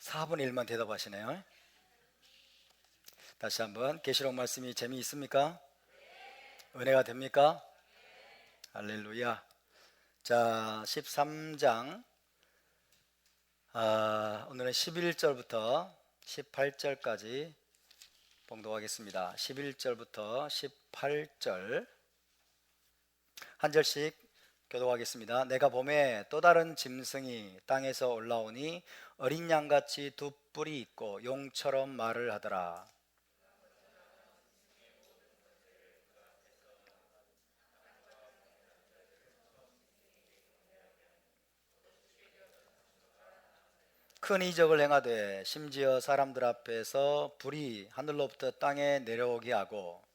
4분의 1만 대답하시네요. 다시 한번, 계시록 말씀이 재미있습니까? 은혜가 됩니까? 할렐루야. 자, 13장, 오늘은 11절부터 18절까지 봉독하겠습니다. 11절부터 18절 한 절씩 교독하겠습니다. 내가 봄에 또 다른 짐승이 땅에서 올라오니 어린 양같이 두 뿔이 있고 용처럼 말을 하더라. 큰 이적을 행하되 심지어 사람들 앞에서 불이 하늘로부터 땅에 내려오게 하고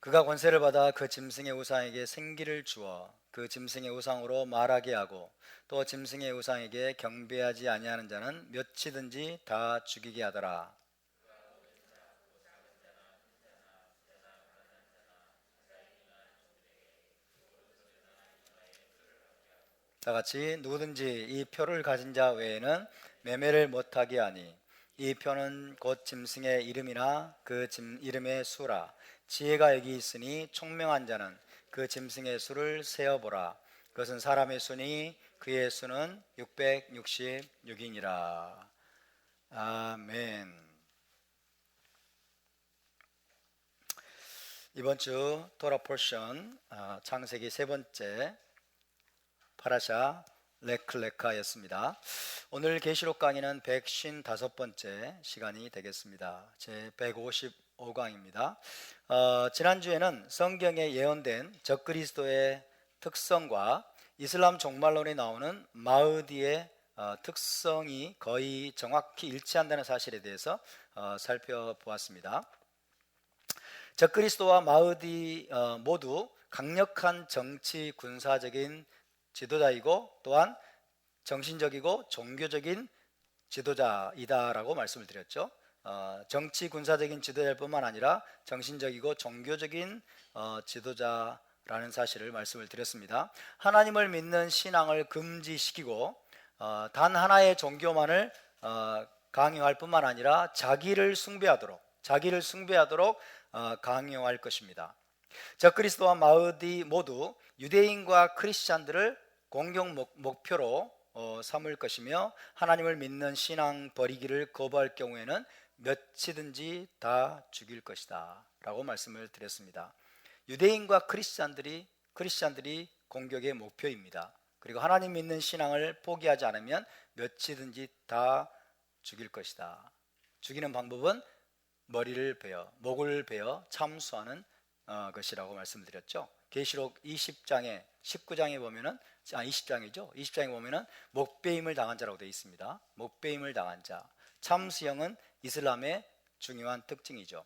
그가 권세를 받아 그 짐승의 우상에게 생기를 주어 그 짐승의 우상으로 말하게 하고 또 짐승의 우상에게 경배하지 아니하는 자는 몇이든지 다 죽이게 하더라. 다 같이 누구든지 이 표를 가진 자 외에는 매매를 못하게 하니 이 표는 곧 짐승의 이름이나 그 이름의 수라. 지혜가 여기 있으니 총명한 자는 그 짐승의 수를 세어보라. 그것은 사람의 수니 그의 수는 666이니라. 아멘. 이번 주 토라 포션 창세기 세 번째 파라샤 레클레카였습니다. 오늘 계시록 강의는 155번째 시간이 되겠습니다. 제 155강입니다. 지난주에는 성경에 예언된 적그리스도의 특성과 이슬람 종말론에 나오는 마흐디의 특성이 거의 정확히 일치한다는 사실에 대해서 살펴보았습니다. 적그리스도와 마흐디 모두 강력한 정치 군사적인 지도자이고 또한 정신적이고 종교적인 지도자이다라고 말씀을 드렸죠. 정치 군사적인 지도자일 뿐만 아니라 정신적이고 종교적인 지도자라는 사실을 말씀을 드렸습니다. 하나님을 믿는 신앙을 금지시키고 단 하나의 종교만을 강요할 뿐만 아니라 자기를 숭배하도록 강요할 것입니다. 적그리스도와 마흐디 모두 유대인과 크리스찬들을 공경 목표로 삼을 것이며 하나님을 믿는 신앙 버리기를 거부할 경우에는 몇이든지 다 죽일 것이다 라고 말씀을 드렸습니다. 유대인과 크리스찬들이 공격의 목표입니다. 그리고 하나님 믿는 신앙을 포기하지 않으면 몇이든지 다 죽일 것이다. 죽이는 방법은 머리를 베어 목을 베어 참수하는 것이라고 말씀드렸죠. 계시록 20장에 19장에 보면은 20장에 보면은 목베임을 당한 자라고 되어 있습니다. 목베임을 당한 자. 참수형은 이슬람의 중요한 특징이죠.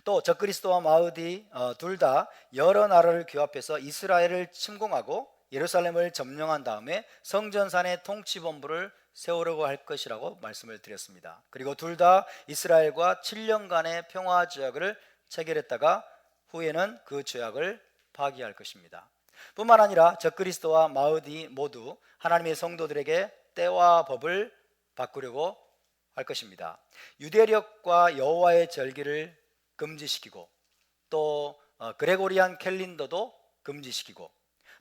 또 적그리스도와 마흐디 둘 다 여러 나라를 규합해서 이스라엘을 침공하고 예루살렘을 점령한 다음에 성전산의 통치본부를 세우려고 할 것이라고 말씀을 드렸습니다. 그리고 둘 다 이스라엘과 7년간의 평화 조약을 체결했다가 후에는 그 조약을 파기할 것입니다. 뿐만 아니라 적그리스도와 마흐디 모두 하나님의 성도들에게 때와 법을 바꾸려고 할 것입니다. 유대력과 여호와의 절기를 금지시키고 또 그레고리안 캘린더도 금지시키고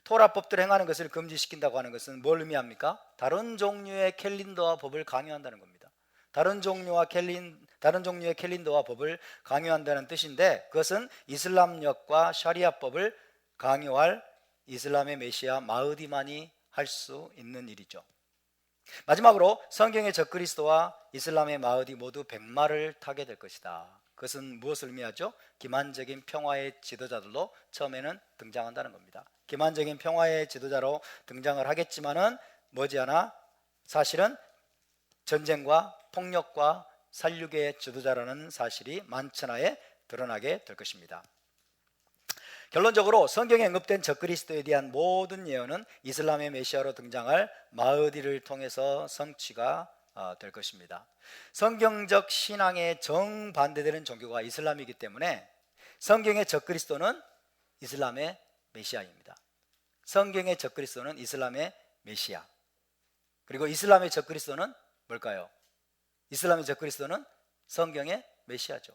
토라법대로 행하는 것을 금지시킨다고 하는 것은 뭘 의미합니까? 다른 종류의 캘린더와 법을 강요한다는 겁니다. 다른 종류의 캘린더와 법을 강요한다는 뜻인데 그것은 이슬람력과 샤리아법을 강요할 이슬람의 메시아 마흐디만이 할 수 있는 일이죠. 마지막으로 성경의 적그리스도와 이슬람의 마흐디 모두 백마를 타게 될 것이다. 그것은 무엇을 의미하죠? 기만적인 평화의 지도자들로 처음에는 등장한다는 겁니다. 기만적인 평화의 지도자로 등장을 하겠지만은 머지않아 사실은 전쟁과 폭력과 살육의 지도자라는 사실이 만천하에 드러나게 될 것입니다. 결론적으로 성경에 언급된 적그리스도에 대한 모든 예언은 이슬람의 메시아로 등장할 마흐디를 통해서 성취가 될 것입니다. 성경적 신앙에 정반대되는 종교가 이슬람이기 때문에 성경의 적그리스도는 이슬람의 메시아입니다. 성경의 적그리스도는 이슬람의 메시아. 그리고 이슬람의 적그리스도는 뭘까요? 이슬람의 적그리스도는 성경의 메시아죠.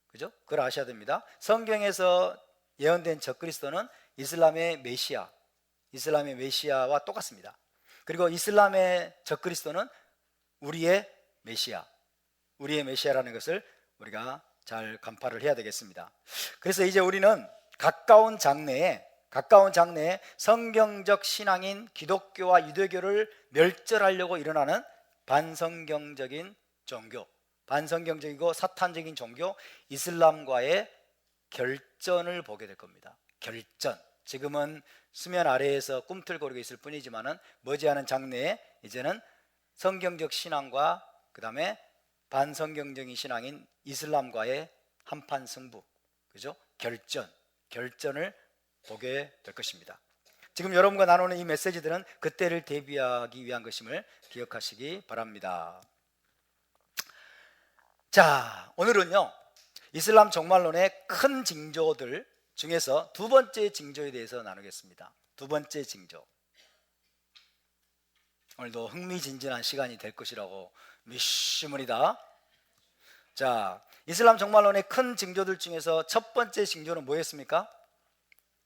그죠? 그걸 아셔야 됩니다. 성경에서 예언된 적그리스도는 이슬람의 메시아, 이슬람의 메시아와 똑같습니다. 그리고 이슬람의 적그리스도는 우리의 메시아, 우리의 메시아라는 것을 우리가 잘 간파를 해야 되겠습니다. 그래서 이제 우리는 가까운 장래에 성경적 신앙인 기독교와 유대교를 멸절하려고 일어나는 반성경적인 종교, 반성경적이고 사탄적인 종교 이슬람과의 결전을 보게 될 겁니다. 결전. 지금은 수면 아래에서 꿈틀거리고 있을 뿐이지만은 머지않은 장래에 이제는 성경적 신앙과 그 다음에 반성경적인 신앙인 이슬람과의 한판 승부, 그죠? 결전을 보게 될 것입니다. 지금 여러분과 나누는 이 메시지들은 그때를 대비하기 위한 것임을 기억하시기 바랍니다. 자, 오늘은요 이슬람 종말론의 큰 징조들 중에서 두 번째 징조에 대해서 나누겠습니다. 두 번째 징조. 오늘도 흥미진진한 시간이 될 것이라고 믿습니다. 자, 이슬람 종말론의 큰 징조들 중에서 첫 번째 징조는 뭐였습니까?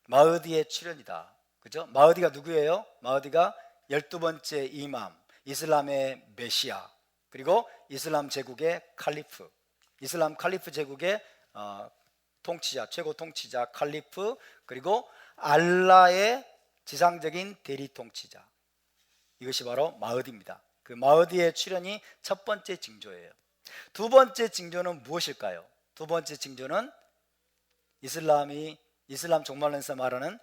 마흐디의 출현이다. 그죠? 마흐디가 누구예요? 마흐디가 12번째 이맘, 이슬람의 메시아, 그리고 이슬람 제국의 칼리프, 이슬람 칼리프 제국의 통치자, 최고 통치자 칼리프, 그리고 알라의 지상적인 대리 통치자. 이것이 바로 마흐디입니다. 그 마흐디의 출현이 첫 번째 징조예요. 두 번째 징조는 무엇일까요? 두 번째 징조는 이슬람 종말론에서 말하는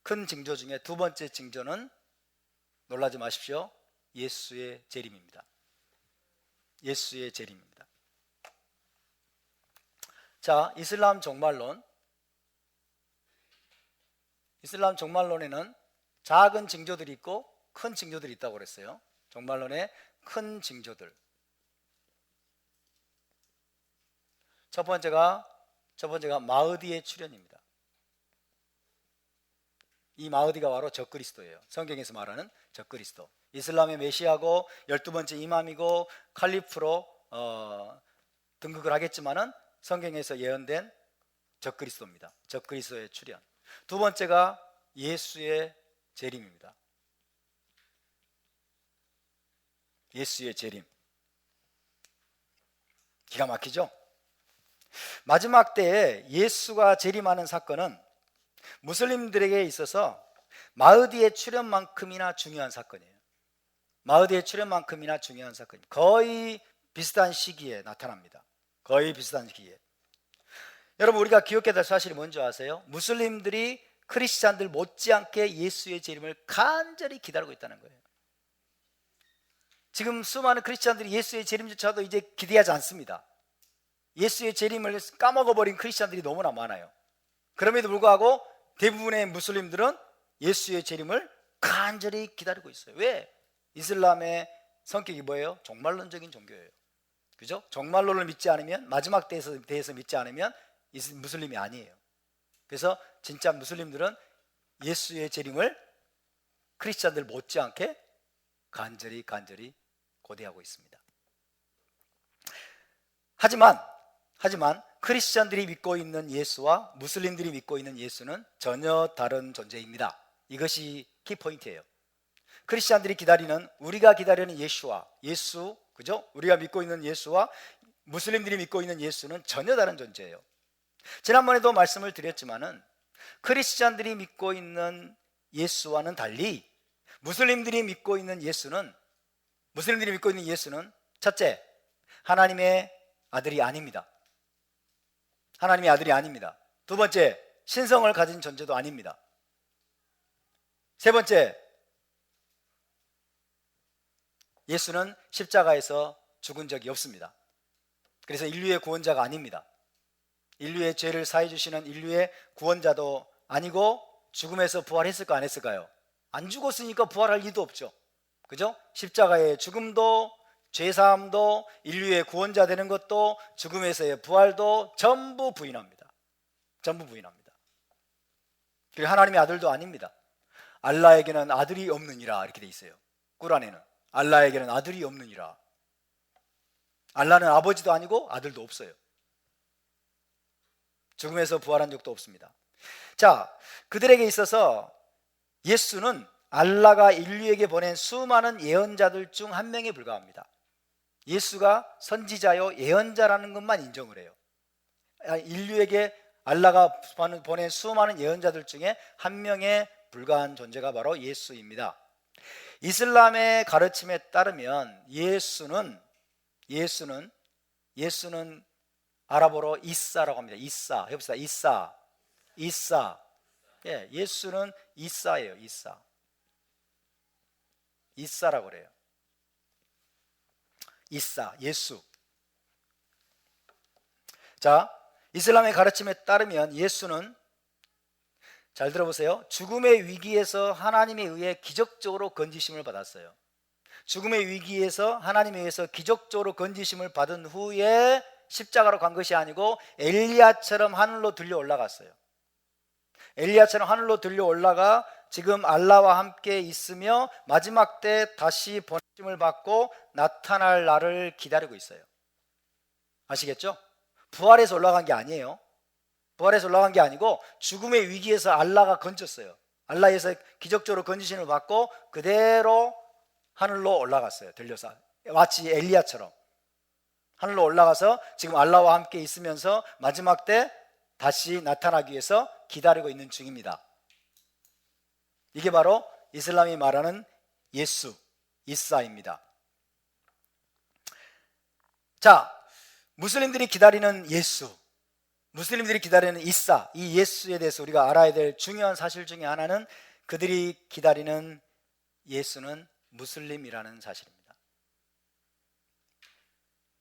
큰 징조 중에 두 번째 징조는 놀라지 마십시오. 예수의 재림입니다. 예수의 재림입니다. 자, 이슬람 종말론에는 작은 징조들이 있고 큰 징조들이 있다고 그랬어요. 종말론의 큰 징조들. 첫 번째가 마흐디의 출현입니다. 이 마흐디가 바로 적그리스도예요. 성경에서 말하는 적그리스도. 이슬람의 메시아고 12번째 이맘이고 칼리프로 등극을 하겠지만은 성경에서 예언된 적그리스도입니다. 적그리스도의 출현. 두 번째가 예수의 재림입니다. 예수의 재림. 기가 막히죠? 마지막 때에 예수가 재림하는 사건은 무슬림들에게 있어서 마흐디의 출현만큼이나 중요한 사건이에요. 마흐디의 출현만큼이나 중요한 사건이 거의 비슷한 시기에 나타납니다. 거의 비슷한 시기에. 여러분, 우리가 기억해야 될 사실이 뭔지 아세요? 무슬림들이 크리스찬들 못지않게 예수의 재림을 간절히 기다리고 있다는 거예요. 지금 수많은 크리스찬들이 예수의 재림조차도 이제 기대하지 않습니다. 예수의 재림을 까먹어버린 크리스찬들이 너무나 많아요. 그럼에도 불구하고 대부분의 무슬림들은 예수의 재림을 간절히 기다리고 있어요. 왜? 이슬람의 성격이 뭐예요? 종말론적인 종교예요. 그죠? 종말론을 믿지 않으면, 마지막 때에 대해서 믿지 않으면 무슬림이 아니에요. 그래서 진짜 무슬림들은 예수의 재림을 크리스찬들 못지않게 간절히 고대하고 있습니다. 하지만 크리스찬들이 믿고 있는 예수와 무슬림들이 믿고 있는 예수는 전혀 다른 존재입니다. 이것이 키포인트예요. 크리스찬들이 우리가 기다리는 예수, 그죠? 우리가 믿고 있는 예수와 무슬림들이 믿고 있는 예수는 전혀 다른 존재예요. 지난번에도 말씀을 드렸지만은 크리스찬들이 믿고 있는 예수와는 달리 무슬림들이 믿고 있는 예수는 첫째, 하나님의 아들이 아닙니다. 하나님의 아들이 아닙니다. 두 번째, 신성을 가진 존재도 아닙니다. 세 번째, 예수는 십자가에서 죽은 적이 없습니다. 그래서 인류의 구원자가 아닙니다. 인류의 죄를 사해 주시는 인류의 구원자도 아니고 죽음에서 부활했을까 안 했을까요? 안 죽었으니까 부활할 이유도 없죠. 그죠? 십자가의 죽음도 죄사함도 인류의 구원자 되는 것도 죽음에서의 부활도 전부 부인합니다. 전부 부인합니다. 그리고 하나님의 아들도 아닙니다. 알라에게는 아들이 없느니라 이렇게 돼 있어요. 꾸란에는 알라에게는 아들이 없느니라. 알라는 아버지도 아니고 아들도 없어요. 죽음에서 부활한 적도 없습니다. 자, 그들에게 있어서 예수는 알라가 인류에게 보낸 수많은 예언자들 중 한 명에 불과합니다. 예수가 선지자요 예언자라는 것만 인정을 해요. 인류에게 알라가 보낸 수많은 예언자들 중에 한 명에 불과한 존재가 바로 예수입니다. 이슬람의 가르침에 따르면 예수는 아랍어로 이사라고 합니다. 이사 해봅시다. 이사. 예, 예수는 이사예요. 이사라고 그래요. 이사, 예수. 자, 이슬람의 가르침에 따르면 예수는, 잘 들어보세요, 죽음의 위기에서 하나님에 의해 기적적으로 건지심을 받았어요. 죽음의 위기에서 하나님에 의해서 기적적으로 건지심을 받은 후에 십자가로 간 것이 아니고 엘리야처럼 하늘로 들려 올라갔어요. 엘리야처럼 하늘로 들려 올라가 지금 알라와 함께 있으며 마지막 때 다시 번짐을 받고 나타날 날을 기다리고 있어요. 아시겠죠? 부활해서 올라간 게 아니에요. 부활해서 올라간 게 아니고 죽음의 위기에서 알라가 건졌어요. 알라에서 기적적으로 건지심을 받고 그대로 하늘로 올라갔어요. 들려서 마치 엘리야처럼 하늘로 올라가서 지금 알라와 함께 있으면서 마지막 때 다시 나타나기 위해서 기다리고 있는 중입니다. 이게 바로 이슬람이 말하는 예수, 이사입니다. 자, 무슬림들이 기다리는 예수, 무슬림들이 기다리는 이사, 이 예수에 대해서 우리가 알아야 될 중요한 사실 중에 하나는 그들이 기다리는 예수는 무슬림이라는 사실입니다.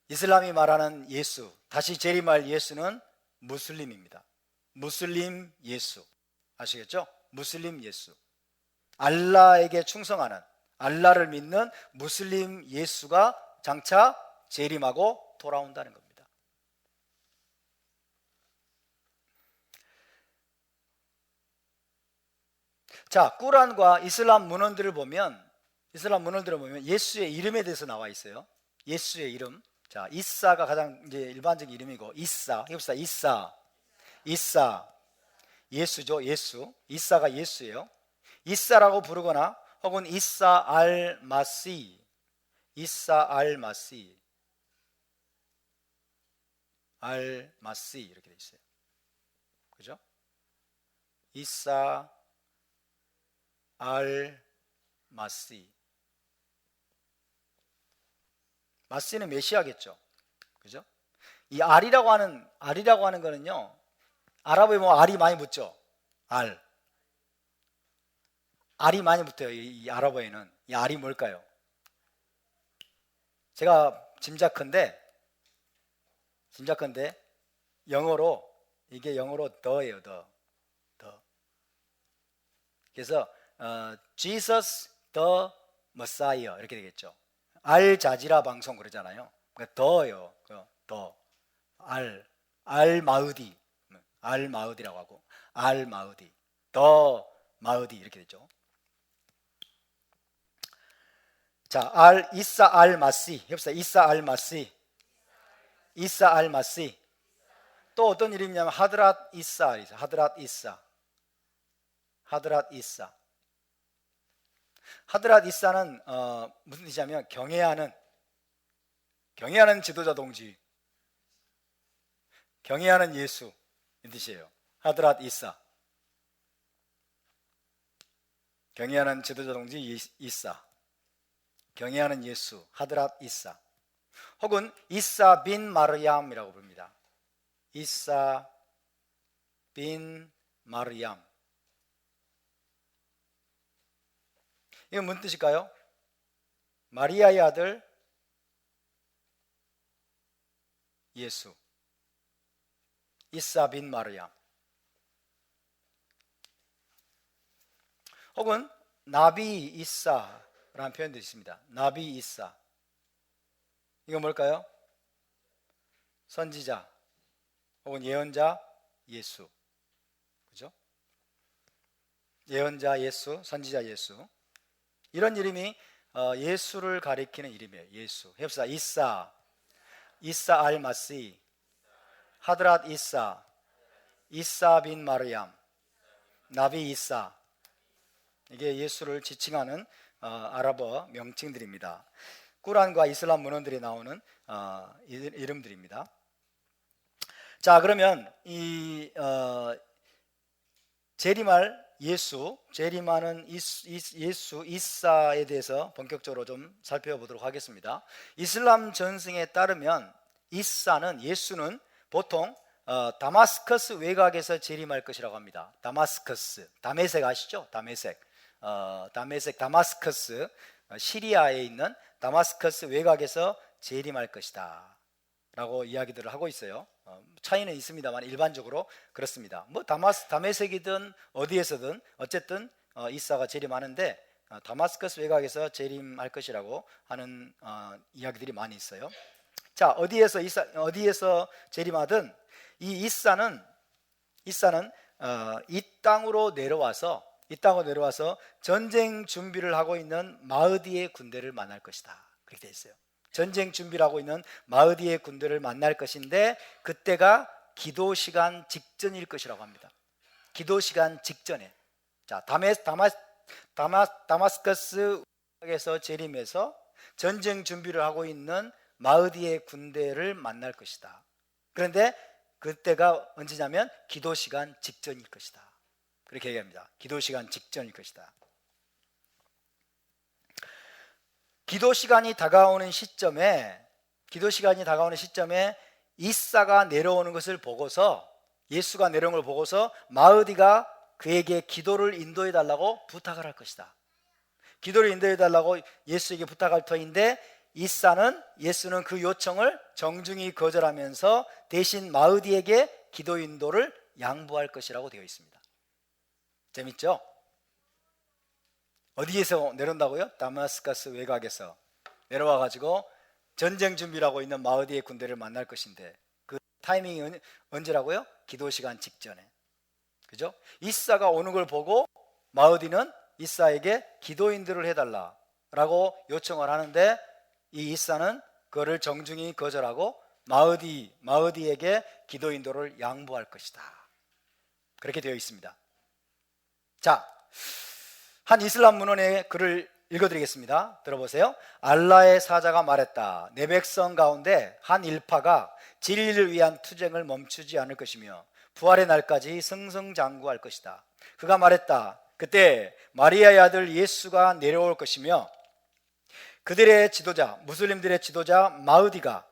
이슬람이 말하는 예수, 다시 재림할 예수는 무슬림입니다. 무슬림 예수, 아시겠죠? 무슬림 예수, 알라에게 충성하는, 알라를 믿는 무슬림 예수가 장차 재림하고 돌아온다는 겁니다. 자, 꾸란과 이슬람 문헌들을 보면 예수의 이름에 대해서 나와 있어요. 예수의 이름. 자, 이사가 가장 이제 일반적인 이름이고, 이사, 해봅시다. 이사, 예수죠. 예수. 이사가 예수예요. 이사라고 부르거나 혹은 이사 알 마시, 알 마시 이렇게 돼 있어요. 그죠? 이사 알 마시. 마시는 메시아겠죠. 그죠? 이 알이라고 하는 거는요, 아랍어에 뭐 알이 많이 붙죠. 알이 많이 붙어요. 이 아랍어에는. 이 알이 뭘까요? 제가 짐작컨대 이게 영어로 더예요. 더. 그래서 Jesus the Messiah 이렇게 되겠죠. 알자지라 방송 그러잖아요. 그러니까 더요. 더. 알마우디라고 하고, 알마우디, 더 마우디 이렇게 되죠. 자, 이사 알마시 해봅시다. 이사 알마시. 또 어떤 이름이냐면 하드랏 이사는 무슨 뜻이냐면 경외하는 지도자 동지, 경외하는 예수 이 뜻이에요. 하드랏 이사, 경외하는 지도자 동지 이사, 경외하는 예수, 하드랏 이사. 혹은 이사 빈 마르얌이라고 부릅니다. 이사 빈 마르얌. 이건 무슨 뜻일까요? 마리아의 아들 예수, 이사 빈 마르얌. 혹은 나비 이사라는 표현도 있습니다. 나비 이사. 이거 뭘까요? 선지자 혹은 예언자 예수. 그죠? 예언자 예수, 선지자 예수. 이런 이름이 예수를 가리키는 이름이에요. 예수. 해봅시다. 이사 알마시, 하드랏 이사 빈 마르얌, 나비 이사. 이게 예수를 지칭하는 아랍어 명칭들입니다. 꾸란과 이슬람 문헌들이 나오는 이름들입니다. 자, 그러면 이 재림할 예수, 재림하는 예수 이사에 대해서 본격적으로 좀 살펴보도록 하겠습니다. 이슬람 전승에 따르면 예수는 보통 다마스커스 외곽에서 재림할 것이라고 합니다. 다마스커스, 다메섹 아시죠? 다마스커스, 시리아에 있는 다마스커스 외곽에서 재림할 것이다 라고 이야기들을 하고 있어요. 차이는 있습니다만 일반적으로 그렇습니다. 뭐 다메섹이든 어디에서든 어쨌든 이사가 재림하는데 다마스커스 외곽에서 재림할 것이라고 하는 이야기들이 많이 있어요. 자, 어디에서 재림하든 이 이사는 이 땅으로 내려와서 전쟁 준비를 하고 있는 마흐디의 군대를 만날 것이다. 그렇게 되어 있어요. 전쟁 준비를 하고 있는 마흐디의 군대를 만날 것인데 그때가 기도 시간 직전일 것이라고 합니다. 기도 시간 직전에. 자, 다마스커스에서 재림해서 전쟁 준비를 하고 있는 마흐디의 군대를 만날 것이다. 그런데 그때가 언제냐면 기도 시간 직전일 것이다. 그렇게 얘기합니다. 기도 시간 직전일 것이다. 기도 시간이 다가오는 시점에 이사가 내려오는 것을 보고서, 예수가 내려오는 걸 보고서 마흐디가 그에게 기도를 인도해 달라고 부탁을 할 것이다. 기도를 인도해 달라고 예수에게 부탁할 터인데 예수는 그 요청을 정중히 거절하면서 대신 마흐디에게 기도 인도를 양보할 것이라고 되어 있습니다. 재밌죠? 어디에서 내려온다고요? 다마스커스 외곽에서 내려와 가지고 전쟁 준비를 하고 있는 마흐디의 군대를 만날 것인데 그 타이밍이 언제라고요? 기도 시간 직전에. 그죠? 이사가 오는 걸 보고 마흐디는 이사에게 기도 인도를 해달라라고 요청을 하는데 이 이사는 그거를 정중히 거절하고 마흐디에게 기도 인도를 양보할 것이다. 그렇게 되어 있습니다. 자, 한 이슬람 문헌의 글을 읽어드리겠습니다. 들어보세요. 알라의 사자가 말했다. 내 백성 가운데 한 일파가 진리를 위한 투쟁을 멈추지 않을 것이며 부활의 날까지 승승장구할 것이다. 그가 말했다. 그때 마리아의 아들 예수가 내려올 것이며 그들의 지도자, 무슬림들의 지도자 마흐디가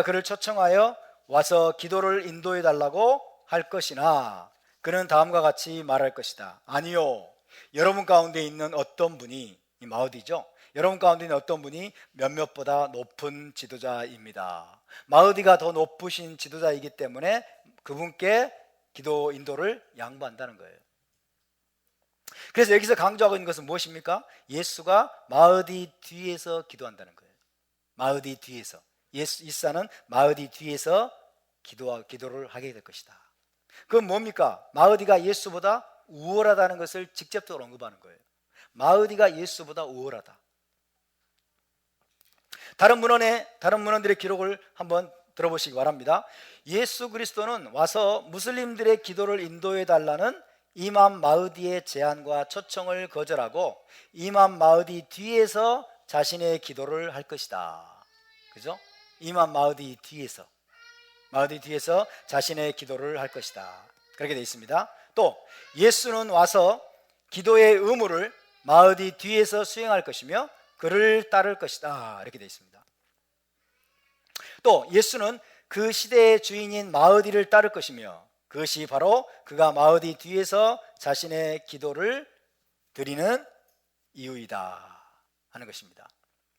그를 초청하여 와서 기도를 인도해 달라고 할 것이나 그는 다음과 같이 말할 것이다. 아니요, 여러분 가운데 있는 어떤 분이, 이 마흐디죠, 여러분 가운데 있는 어떤 분이 몇몇보다 높은 지도자입니다. 마흐디가 더 높으신 지도자이기 때문에 그분께 기도 인도를 양보한다는 거예요. 그래서 여기서 강조하고 있는 것은 무엇입니까? 예수가 마흐디 뒤에서 기도한다는 거예요. 마흐디 뒤에서. 이사는 마흐디 뒤에서 기도를 하게 될 것이다. 그건 뭡니까? 마흐디가 예수보다 우월하다는 것을 직접적으로 언급하는 거예요. 마흐디가 예수보다 우월하다. 다른 문헌들의 기록을 한번 들어보시기 바랍니다. 예수 그리스도는 와서 무슬림들의 기도를 인도해 달라는 이맘 마흐디의 제안과 초청을 거절하고 이맘 마흐디 뒤에서 자신의 기도를 할 것이다. 그죠? 이맘 마흐디 뒤에서 자신의 기도를 할 것이다. 그렇게 되어 있습니다. 또 예수는 와서 기도의 의무를 마흐디 뒤에서 수행할 것이며 그를 따를 것이다. 이렇게 되어 있습니다. 또 예수는 그 시대의 주인인 마흐디를 따를 것이며 그것이 바로 그가 마흐디 뒤에서 자신의 기도를 드리는 이유이다 하는 것입니다.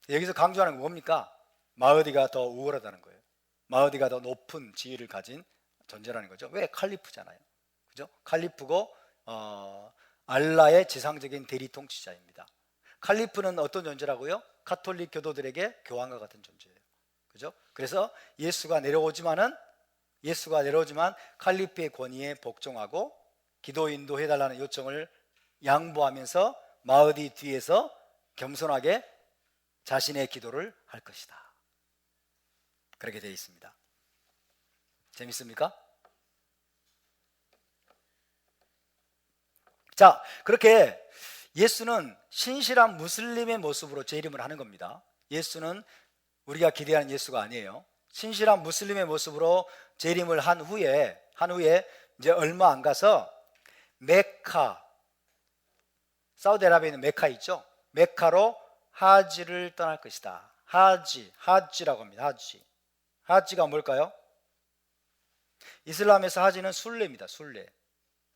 여기서 강조하는 건 뭡니까? 마흐디가 더 우월하다는 거예요. 마흐디가 더 높은 지위를 가진 존재라는 거죠. 왜? 칼리프잖아요. 그죠? 칼리프고 알라의 지상적인 대리 통치자입니다. 칼리프는 어떤 존재라고요? 가톨릭 교도들에게 교황과 같은 존재예요. 그죠? 그래서 예수가 내려오지만 칼리프의 권위에 복종하고 기도 인도해달라는 요청을 양보하면서 마흐디 뒤에서 겸손하게 자신의 기도를 할 것이다. 그렇게 되어 있습니다. 재밌습니까? 자, 그렇게 예수는 신실한 무슬림의 모습으로 재림을 하는 겁니다. 예수는 우리가 기대하는 예수가 아니에요. 신실한 무슬림의 모습으로 재림을 한 후에 이제 얼마 안 가서 메카, 사우디아라비아에 있는 메카 있죠? 메카로 하지를 떠날 것이다. 하지라고 합니다. 하지가 뭘까요? 이슬람에서 하지는 순례입니다. 순례.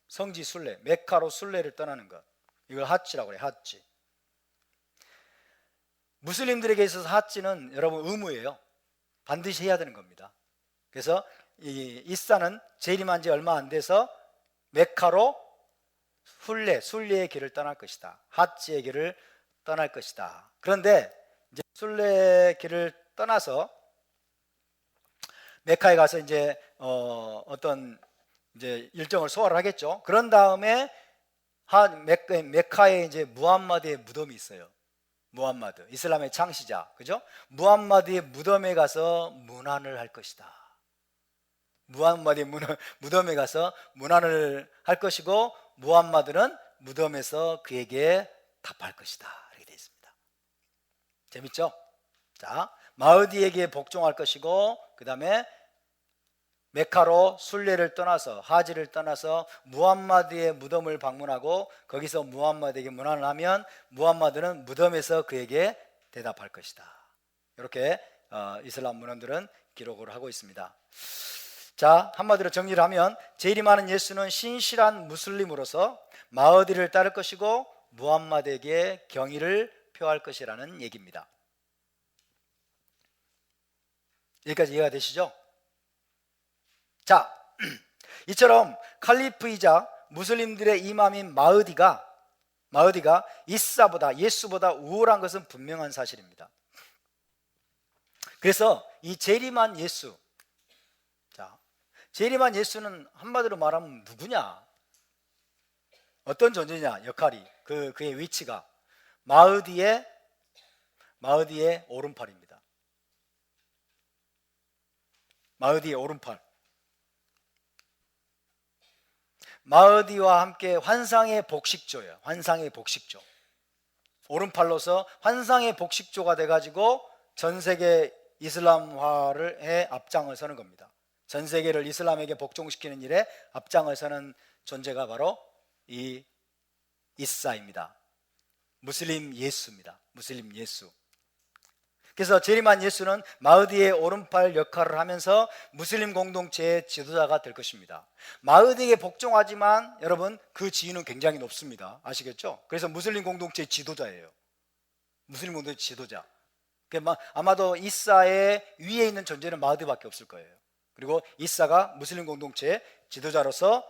성지 순례. 메카로 순례를 떠나는 것. 이걸 하지라고 해요. 하지. 무슬림들에게 있어서 하지는 여러분 의무예요. 반드시 해야 되는 겁니다. 그래서 이 이사는 재림한 지 얼마 안 돼서 메카로 순례의 길을 떠날 것이다. 하지의 길을 떠날 것이다. 그런데 이제 순례 길을 떠나서 메카에 가서 이제 어떤 이제 일정을 소화를 하겠죠. 그런 다음에 메카에 이제 무함마드의 무덤이 있어요. 무함마드, 이슬람의 창시자, 그죠? 무함마드의 무덤에 가서 문안을 할 것이다. 무함마드의 무덤에 가서 문안을 할 것이고, 무함마드는 무덤에서 그에게 답할 것이다. 이렇게 되어 있습니다. 재밌죠? 자, 마흐디에게 복종할 것이고, 그 다음에 메카로 순례를 떠나서 하지를 떠나서 무함마드의 무덤을 방문하고 거기서 무함마드에게 문안을 하면 무함마드는 무덤에서 그에게 대답할 것이다. 이렇게 이슬람 문헌들은 기록을 하고 있습니다. 자, 한마디로 정리를 하면 재림하는 예수는 신실한 무슬림으로서 마흐디를 따를 것이고 무함마드에게 경의를 표할 것이라는 얘기입니다. 여기까지 이해가 되시죠? 자, 이처럼 칼리프이자 무슬림들의 이맘인 마흐디가 이사보다, 예수보다 우월한 것은 분명한 사실입니다. 그래서 이 재림한 예수, 자, 재림한 예수는 한마디로 말하면 누구냐? 어떤 존재냐? 역할이, 그의 위치가 마흐디의 오른팔입니다. 마흐디의 오른팔. 마흐디와 함께 환상의 복식조예요. 환상의 복식조. 오른팔로서 환상의 복식조가 돼가지고 전 세계 이슬람화를 앞장을 서는 겁니다. 전 세계를 이슬람에게 복종시키는 일에 앞장을 서는 존재가 바로 이 이사입니다. 무슬림 예수입니다. 무슬림 예수. 그래서 재림한 예수는 마흐디의 오른팔 역할을 하면서 무슬림 공동체의 지도자가 될 것입니다. 마흐디에게 복종하지만 여러분 그 지위는 굉장히 높습니다. 아시겠죠? 그래서 무슬림 공동체의 지도자예요. 무슬림 공동체의 지도자. 아마도 이사의 위에 있는 존재는 마흐디밖에 없을 거예요. 그리고 이사가 무슬림 공동체의 지도자로서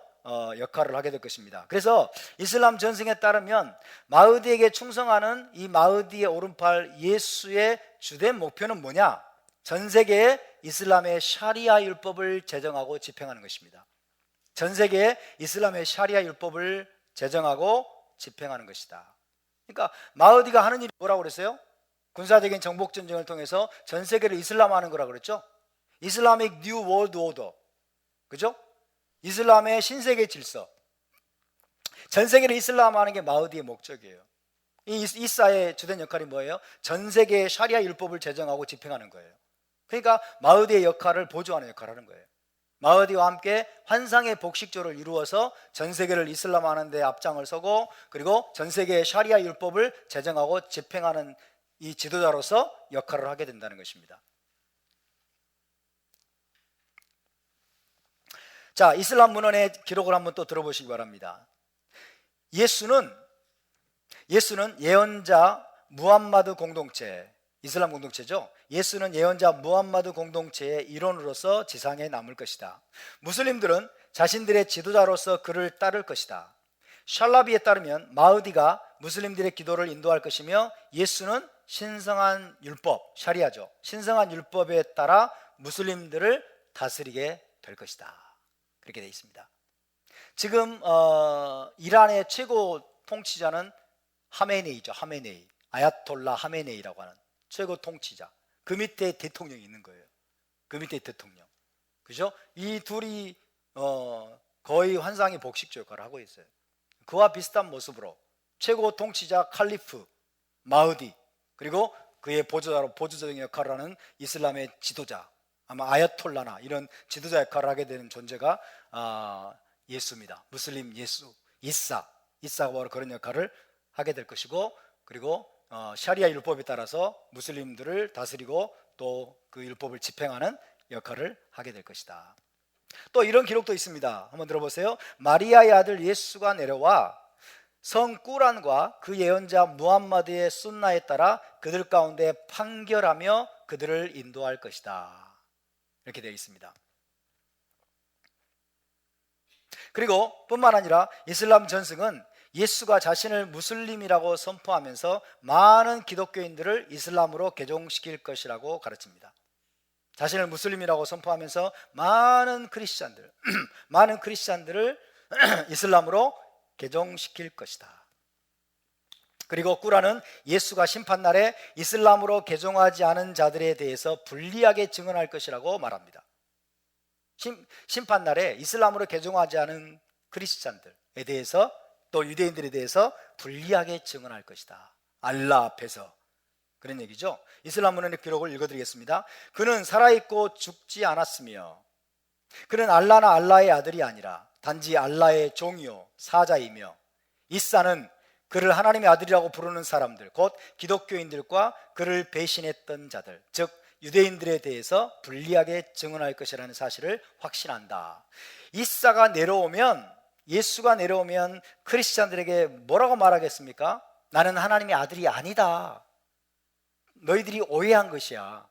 역할을 하게 될 것입니다. 그래서 이슬람 전승에 따르면 마흐디에게 충성하는 이 마흐디의 오른팔 예수의 주된 목표는 뭐냐? 전 세계에 이슬람의 샤리아 율법을 제정하고 집행하는 것입니다. 전 세계에 이슬람의 샤리아 율법을 제정하고 집행하는 것이다. 그러니까 마흐디가 하는 일이 뭐라고 그랬어요? 군사적인 정복 전쟁을 통해서 전 세계를 이슬람화하는 거라고 그랬죠? 이슬라믹 뉴 월드 오더, 그죠? 이슬람의 신세계 질서, 전 세계를 이슬람화하는 게 마흐디의 목적이에요. 이 이사의 주된 역할이 뭐예요? 전 세계의 샤리아 율법을 제정하고 집행하는 거예요. 그러니까 마흐디의 역할을 보조하는 역할을 하는 거예요. 마흐디와 함께 환상의 복식조를 이루어서 전 세계를 이슬람화하는 데 앞장을 서고, 그리고 전 세계의 샤리아 율법을 제정하고 집행하는 이 지도자로서 역할을 하게 된다는 것입니다. 자, 이슬람 문헌의 기록을 한번 또 들어보시기 바랍니다. 예수는 예언자 무함마드 공동체, 이슬람 공동체죠. 예수는 예언자 무함마드 공동체의 일원으로서 지상에 남을 것이다. 무슬림들은 자신들의 지도자로서 그를 따를 것이다. 샬라비에 따르면 마흐디가 무슬림들의 기도를 인도할 것이며 예수는 신성한 율법, 샤리아죠. 신성한 율법에 따라 무슬림들을 다스리게 될 것이다. 그렇게 되어 있습니다. 지금 이란의 최고 통치자는 하메네이죠. 하메네이, 아야톨라 하메네이라고 하는 최고 통치자. 그 밑에 대통령이 있는 거예요. 그 밑에 대통령. 그죠? 이 둘이 거의 환상의 복식조 역할을 하고 있어요. 그와 비슷한 모습으로 최고 통치자 칼리프 마흐디, 그리고 그의 보조적인 역할을 하는 이슬람의 지도자, 아마 아야톨라나 이런 지도자 역할을 하게 되는 존재가 예수입니다. 무슬림 예수, 이사가 바로 그런 역할을 하게 될 것이고, 그리고 샤리아 율법에 따라서 무슬림들을 다스리고 또 그 율법을 집행하는 역할을 하게 될 것이다. 또 이런 기록도 있습니다. 한번 들어보세요. 마리아의 아들 예수가 내려와 성 꾸란과 그 예언자 무함마드의 순나에 따라 그들 가운데 판결하며 그들을 인도할 것이다. 이렇게 되어 있습니다. 그리고 뿐만 아니라 이슬람 전승은 예수가 자신을 무슬림이라고 선포하면서 많은 기독교인들을 이슬람으로 개종시킬 것이라고 가르칩니다. 자신을 무슬림이라고 선포하면서 많은 크리스찬들을 이슬람으로 개종시킬 것이다. 그리고 꾸란은 예수가 심판날에 이슬람으로 개종하지 않은 자들에 대해서 불리하게 증언할 것이라고 말합니다. 심판날에 이슬람으로 개종하지 않은 크리스찬들에 대해서 또 유대인들에 대해서 불리하게 증언할 것이다. 알라 앞에서. 그런 얘기죠. 이슬람 문헌의 기록을 읽어드리겠습니다. 그는 살아있고 죽지 않았으며 그는 알라나 알라의 아들이 아니라 단지 알라의 종이요 사자이며 이사는 그를 하나님의 아들이라고 부르는 사람들, 곧 기독교인들과 그를 배신했던 자들, 즉 유대인들에 대해서 불리하게 증언할 것이라는 사실을 확신한다. 이사가 내려오면, 예수가 내려오면 크리스찬들에게 뭐라고 말하겠습니까? 나는 하나님의 아들이 아니다. 너희들이 오해한 것이야.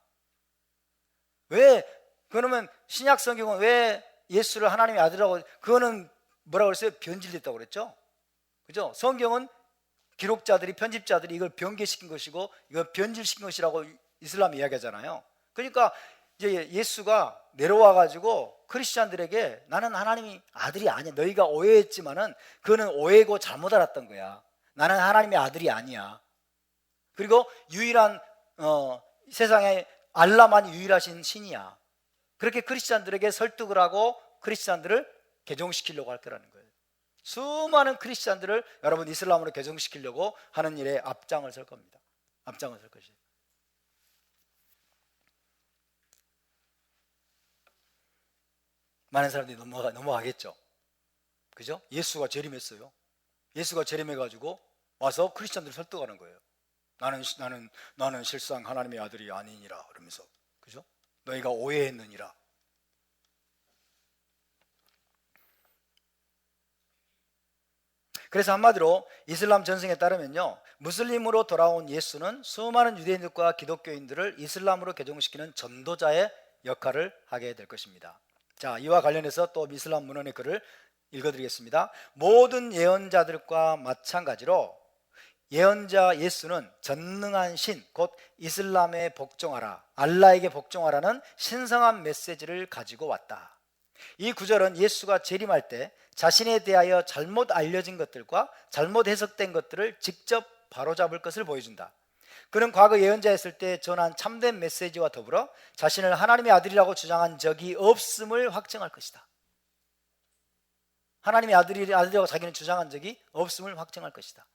왜? 그러면 신약 성경은 왜 예수를 하나님의 아들이라고, 그거는 뭐라고 그랬어요? 변질됐다고 그랬죠? 그죠? 성경은 기록자들이, 편집자들이 이걸 변개시킨 것이고 이걸 변질시킨 것이라고 이슬람이 이야기하잖아요. 그러니까 이제 예수가 내려와 가지고 크리스찬들에게 나는 하나님의 아들이 아니야. 너희가 오해했지만은 그거는 오해고 잘못 알았던 거야. 나는 하나님의 아들이 아니야. 그리고 유일한 세상에 알라만이 유일하신 신이야. 그렇게 크리스찬들에게 설득을 하고 크리스찬들을 개종시키려고 할 거라는 거예요. 수많은 크리스찬들을 여러분 이슬람으로 개종시키려고 하는 일에 앞장을 설 겁니다. 앞장을 설 것이에요. 많은 사람들이 넘어가겠죠. 그죠? 예수가 재림했어요. 예수가 재림해가지고 와서 크리스찬들을 설득하는 거예요. 나는 실상 하나님의 아들이 아니니라 그러면서, 그죠? 너희가 오해했느니라. 그래서 한마디로 이슬람 전승에 따르면요, 무슬림으로 돌아온 예수는 수많은 유대인들과 기독교인들을 이슬람으로 개종시키는 전도자의 역할을 하게 될 것입니다. 자, 이와 관련해서 또 이슬람 문헌의 글을 읽어드리겠습니다. 모든 예언자들과 마찬가지로 예언자 예수는 전능한 신, 곧 이슬람에 복종하라, 알라에게 복종하라는 신성한 메시지를 가지고 왔다. 이 구절은 예수가 재림할 때 자신에 대하여 잘못 알려진 것들과 잘못 해석된 것들을 직접 바로잡을 것을 보여준다. 그는 과거 예언자였을 때 전한 참된 메시지와 더불어 자신을 하나님의 아들이라고 주장한 적이 없음을 확증할 것이다. 하나님의 아들이라고 자기는 주장한 적이 없음을 확증할 것이다.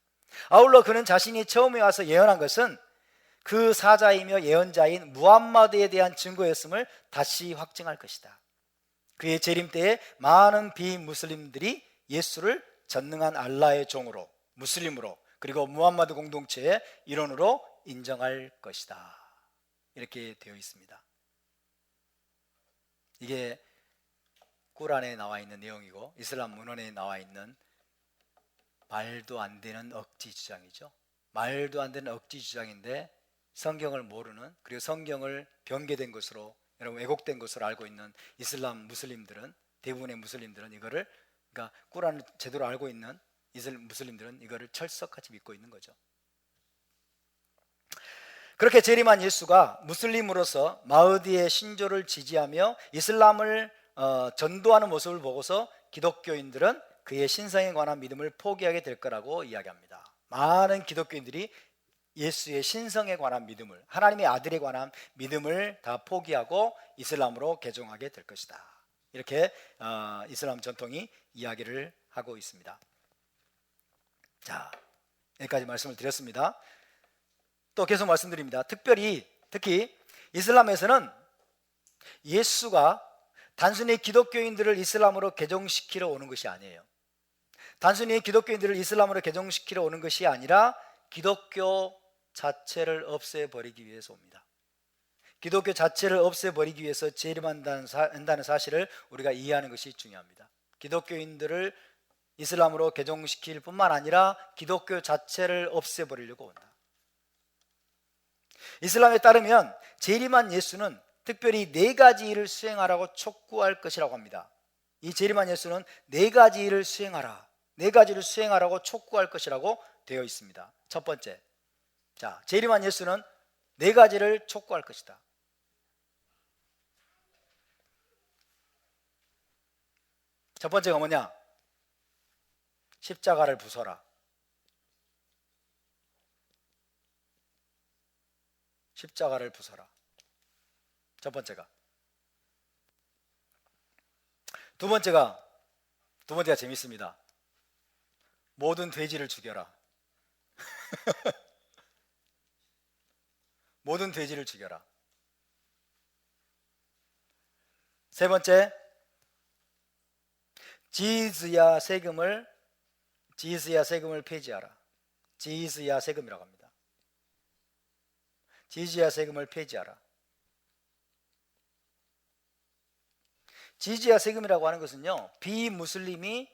아울러 그는 자신이 처음에 와서 예언한 것은 그 사자이며 예언자인 무함마드에 대한 증거였음을 다시 확증할 것이다. 그의 재림 때에 많은 비무슬림들이 예수를 전능한 알라의 종으로, 무슬림으로, 그리고 무함마드 공동체의 일원으로 인정할 것이다. 이렇게 되어 있습니다. 이게 꾸란에 나와 있는 내용이고 이슬람 문헌에 나와 있는 말도 안 되는 억지 주장이죠. 말도 안 되는 억지 주장인데 성경을 모르는, 그리고 성경을 변개된 것으로, 여러분 왜곡된 것으로 알고 있는 이슬람 무슬림들은, 대부분의 무슬림들은 이거를, 그러니까 꾸란을 제대로 알고 있는 무슬림들은 이거를 철석같이 믿고 있는 거죠. 그렇게 재림한 예수가 무슬림으로서 마흐디의 신조를 지지하며 이슬람을 전도하는 모습을 보고서 기독교인들은 그의 신성에 관한 믿음을 포기하게 될 거라고 이야기합니다. 많은 기독교인들이 예수의 신성에 관한 믿음을, 하나님의 아들에 관한 믿음을 다 포기하고 이슬람으로 개종하게 될 것이다. 이렇게 이슬람 전통이 이야기를 하고 있습니다. 자, 여기까지 말씀을 드렸습니다. 또 계속 말씀드립니다. 특히 이슬람에서는 예수가 단순히 기독교인들을 이슬람으로 개종시키러 오는 것이 아니에요. 단순히 기독교인들을 이슬람으로 개종시키러 오는 것이 아니라 기독교 자체를 없애버리기 위해서 옵니다. 기독교 자체를 없애버리기 위해서 재림한다는 사실을 우리가 이해하는 것이 중요합니다. 기독교인들을 이슬람으로 개종시킬 뿐만 아니라 기독교 자체를 없애버리려고 온다. 이슬람에 따르면 재림한 예수는 특별히 4가지 일을 수행하라고 촉구할 것이라고 합니다. 이 재림한 예수는 4가지 일을 수행하라, 4가지를 수행하라고 촉구할 것이라고 되어 있습니다. 첫 번째, 자, 재림한 예수는 4가지를 촉구할 것이다. 첫 번째가 뭐냐? 십자가를 부숴라. 십자가를 부숴라. 첫 번째가. 두 번째가 재밌습니다. 모든 돼지를 죽여라. 모든 돼지를 죽여라. 세 번째, 지즈야 세금을 폐지하라. 지즈야 세금이라고 합니다. 지즈야 세금을 폐지하라. 지즈야 세금이라고 하는 것은요, 비무슬림이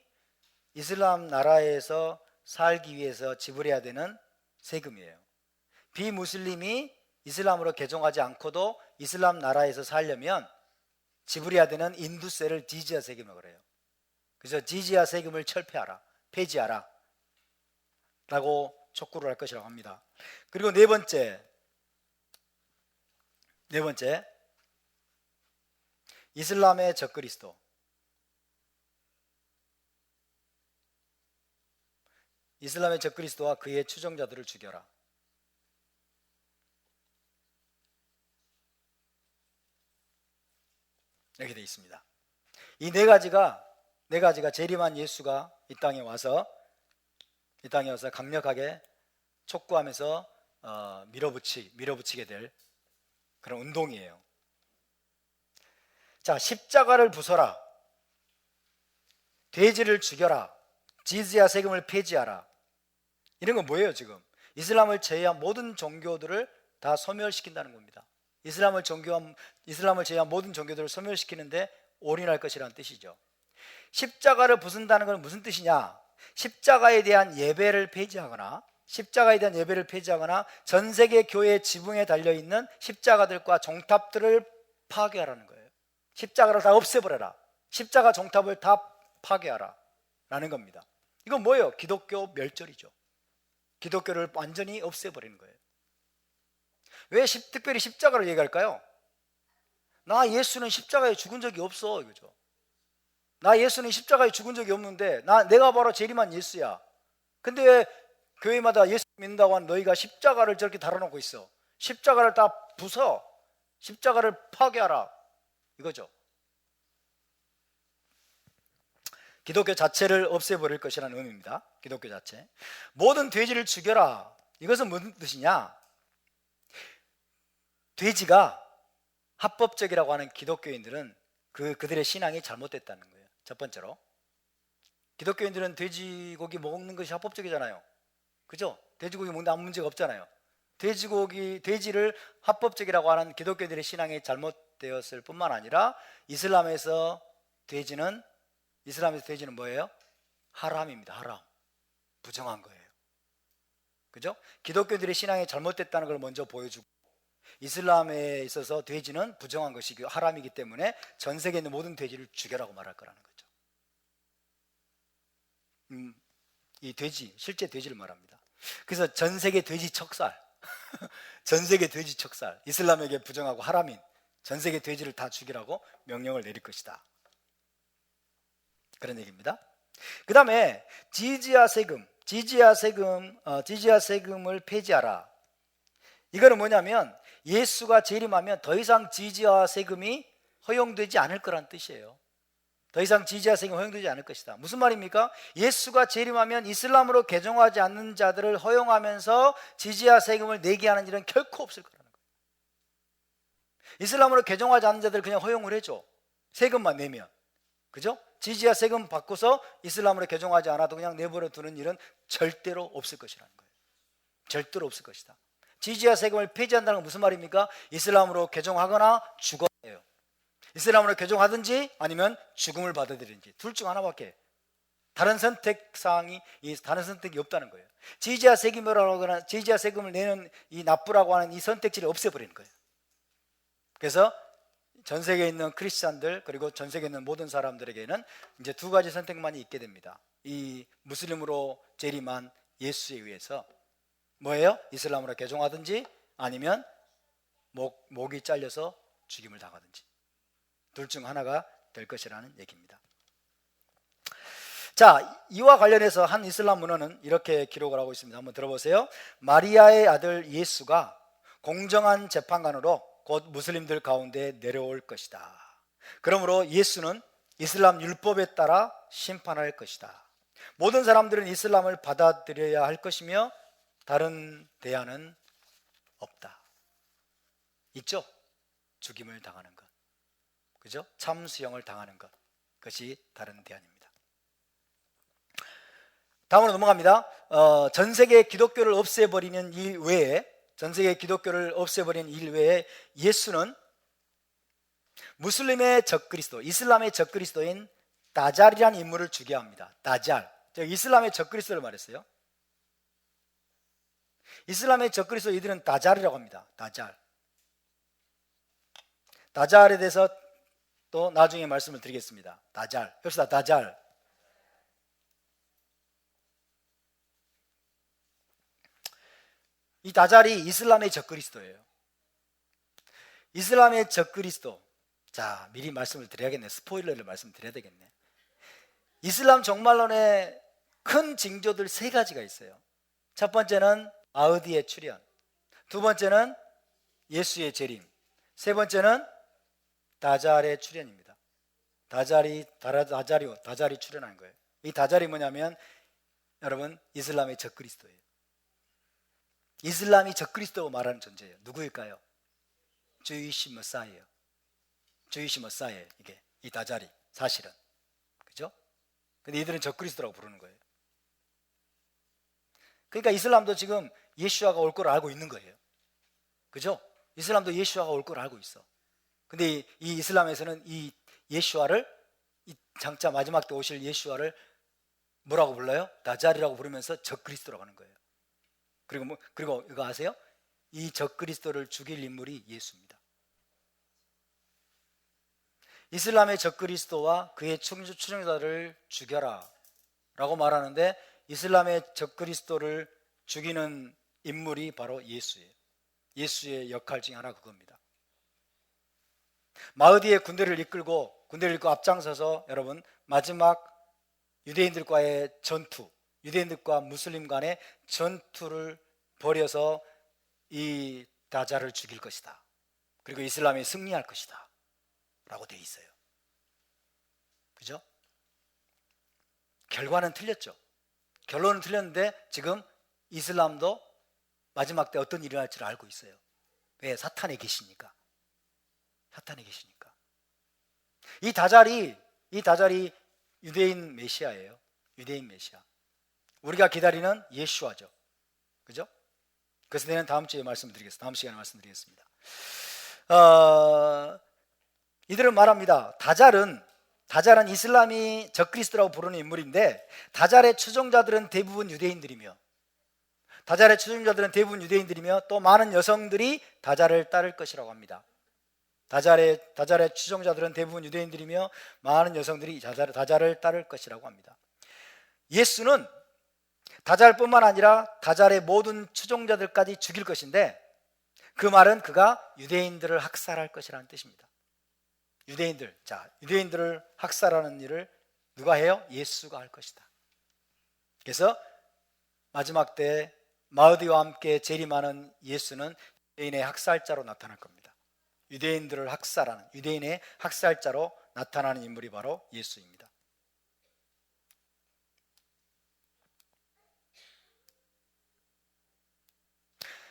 이슬람 나라에서 살기 위해서 지불해야 되는 세금이에요. 비무슬림이 이슬람으로 개종하지 않고도 이슬람 나라에서 살려면 지불해야 되는 인두세를 지지야 세금이라고 그래요. 그래서 지지야 세금을 철폐하라, 폐지하라 라고 촉구를 할 것이라고 합니다. 그리고 네 번째, 이슬람의 적그리스도, 이슬람의 적그리스도와 그의 추종자들을 죽여라. 이렇게 되어 있습니다. 이 네 가지가 재림한 예수가 이 땅에 와서 강력하게 촉구하면서 밀어붙이게 될 그런 운동이에요. 자, 십자가를 부숴라, 돼지를 죽여라, 지즈야 세금을 폐지하라. 이런 건 뭐예요? 지금 이슬람을 제외한 모든 종교들을 다 소멸시킨다는 겁니다. 이슬람을 제외한 모든 종교들을 소멸시키는데 올인할 것이라는 뜻이죠. 십자가를 부순다는 건 무슨 뜻이냐? 십자가에 대한 예배를 폐지하거나 전 세계 교회 지붕에 달려있는 십자가들과 종탑들을 파괴하라는 거예요. 십자가를 다 없애버려라. 십자가 종탑을 다 파괴하라 라는 겁니다. 이건 뭐예요? 기독교 멸절이죠. 기독교를 완전히 없애버리는 거예요. 왜 특별히 십자가를 얘기할까요? 나 예수는 십자가에 죽은 적이 없어, 이거죠. 나 예수는 십자가에 죽은 적이 없는데 내가 바로 재림한 예수야. 근데 왜 교회마다 예수 믿는다고 하는 너희가 십자가를 저렇게 달아놓고 있어? 십자가를 다 부숴, 십자가를 파괴하라, 이거죠. 기독교 자체를 없애버릴 것이라는 의미입니다. 기독교 자체. 모든 돼지를 죽여라. 이것은 무슨 뜻이냐? 돼지가 합법적이라고 하는 기독교인들은 그들의 신앙이 잘못됐다는 거예요. 첫 번째로, 기독교인들은 돼지고기 먹는 것이 합법적이잖아요. 그죠? 돼지고기 먹는데 아무 문제가 없잖아요. 돼지를 합법적이라고 하는 기독교인들의 신앙이 잘못되었을 뿐만 아니라 이슬람에서 돼지는 뭐예요? 하람입니다. 하람. 부정한 거예요. 그죠? 기독교인들의 신앙이 잘못됐다는 걸 먼저 보여주고, 이슬람에 있어서 돼지는 부정한 것이고 하람이기 때문에 전 세계에 있는 모든 돼지를 죽여라고 말할 거라는 거죠. 이 돼지, 실제 돼지를 말합니다. 그래서 전 세계 돼지 척살, 전 세계 돼지 척살, 이슬람에게 부정하고 하라민, 전 세계 돼지를 다 죽이라고 명령을 내릴 것이다. 그런 얘기입니다. 그 다음에 지지야 세금을 폐지하라. 이거는 뭐냐면 예수가 재림하면 더 이상 지지와 세금이 허용되지 않을 거란 뜻이에요. 더 이상 지지와 세금이 허용되지 않을 것이다. 무슨 말입니까? 예수가 재림하면 이슬람으로 개종하지 않는 자들을 허용하면서 지지와 세금을 내게 하는 일은 결코 없을 거라는 거예요. 이슬람으로 개종하지 않는 자들을 그냥 허용을 해줘. 세금만 내면. 그죠? 지지와 세금 받고서 이슬람으로 개종하지 않아도 그냥 내버려 두는 일은 절대로 없을 것이라는 거예요. 절대로 없을 것이다. 지지와 세금을 폐지한다는 건 무슨 말입니까? 이슬람으로 개종하거나 죽어야 해요. 이슬람으로 개종하든지 아니면 죽음을 받아들이든지 둘 중 하나밖에 다른 선택사항이 다른 선택이 없다는 거예요. 지지와 세금을 내는 이 납부라고 하는 이 선택지를 없애버리는 거예요. 그래서 전 세계에 있는 크리스찬들 그리고 전 세계에 있는 모든 사람들에게는 이제 두 가지 선택만이 있게 됩니다. 이 무슬림으로 재림한 예수에 의해서 뭐예요? 이슬람으로 개종하든지 아니면 목이 잘려서 죽임을 당하든지 둘 중 하나가 될 것이라는 얘기입니다. 자, 이와 관련해서 한 이슬람 문헌은 이렇게 기록을 하고 있습니다. 한번 들어보세요. 마리아의 아들 예수가 공정한 재판관으로 곧 무슬림들 가운데 내려올 것이다. 그러므로 예수는 이슬람 율법에 따라 심판할 것이다. 모든 사람들은 이슬람을 받아들여야 할 것이며 다른 대안은 없다. 있죠? 죽임을 당하는 것, 그죠? 참수형을 당하는 것, 그것이 다른 대안입니다. 다음으로 넘어갑니다. 전 세계 기독교를 없애버리는 일 외에 예수는 무슬림의 적그리스도, 이슬람의 적그리스도인 다잘이라는 인물을 죽여야 합니다. 다잘, 제가 이슬람의 적그리스도를 말했어요. 이슬람의 적그리스도 이들은 다잘이라고 합니다. 다잘에 대해서 또 나중에 말씀을 드리겠습니다. 다잘, 합시다. 다잘. 이 다잘이 이슬람의 적그리스도예요. 이슬람의 적그리스도. 자, 미리 말씀을 드려야겠네. 스포일러를 말씀드려야 되겠네. 이슬람 종말론의 큰 징조들 세 가지가 있어요. 첫 번째는 마흐디의 출현, 두 번째는 예수의 재림, 세 번째는 다잘의 출현입니다. 다잘이 출현한 거예요. 이 다잘이 뭐냐면 여러분 이슬람의 적그리스도예요. 이슬람이 적그리스도로 말하는 존재예요. 누구일까요? 주이시 머사예요. 이게 이 다잘이 사실은, 그죠? 근데 이들은 적그리스도라고 부르는 거예요. 그러니까 이슬람도 지금 예수아가 올 걸 알고 있는 거예요. 그죠? 이슬람도 예수아가 올 걸 알고 있어. 근데 이 이슬람에서는 이 예수아를, 이 장차 마지막 때 오실 예수아를 뭐라고 불러요? 다잘이라고 부르면서 적그리스도라고 하는 거예요. 그리고 이거 아세요? 이 적그리스도를 죽일 인물이 예수입니다. 이슬람의 적그리스도와 그의 추종자들을 죽여라 라고 말하는데 이슬람의 적그리스도를 죽이는 인물이 바로 예수예요. 예수의 역할 중에 하나 그겁니다. 마흐디의 군대를 이끌고 앞장서서 여러분 마지막 유대인들과의 전투, 유대인들과 무슬림 간의 전투를 벌여서 이 다잘을 죽일 것이다. 그리고 이슬람이 승리할 것이다 라고 되어 있어요. 그죠? 결과는 틀렸죠. 결론은 틀렸는데 지금 이슬람도 마지막 때 어떤 일이 일어날지를 알고 있어요. 왜? 사탄에 계시니까. 이 다잘이 유대인 메시아예요. 유대인 메시아. 우리가 기다리는 예수아죠. 그죠? 그래서 내년 다음 시간에 말씀드리겠습니다. 이들은 말합니다. 다잘은 이슬람이 적그리스도라고 부르는 인물인데 다잘의 추종자들은 대부분 유대인들이며 또 많은 여성들이 다잘을 따를 것이라고 합니다. 다잘의 추종자들은 대부분 유대인들이며 많은 여성들이 다잘을 따를 것이라고 합니다. 예수는 다잘뿐만 아니라 다잘의 모든 추종자들까지 죽일 것인데, 그 말은 그가 유대인들을 학살할 것이라는 뜻입니다. 유대인들을 학살하는 일을 누가 해요? 예수가 할 것이다. 그래서 마지막 때 마흐디와 함께 재림하는 예수는 유대인의 학살자로 나타날 겁니다. 유대인들을 학살하는, 유대인의 학살자로 나타나는 인물이 바로 예수입니다.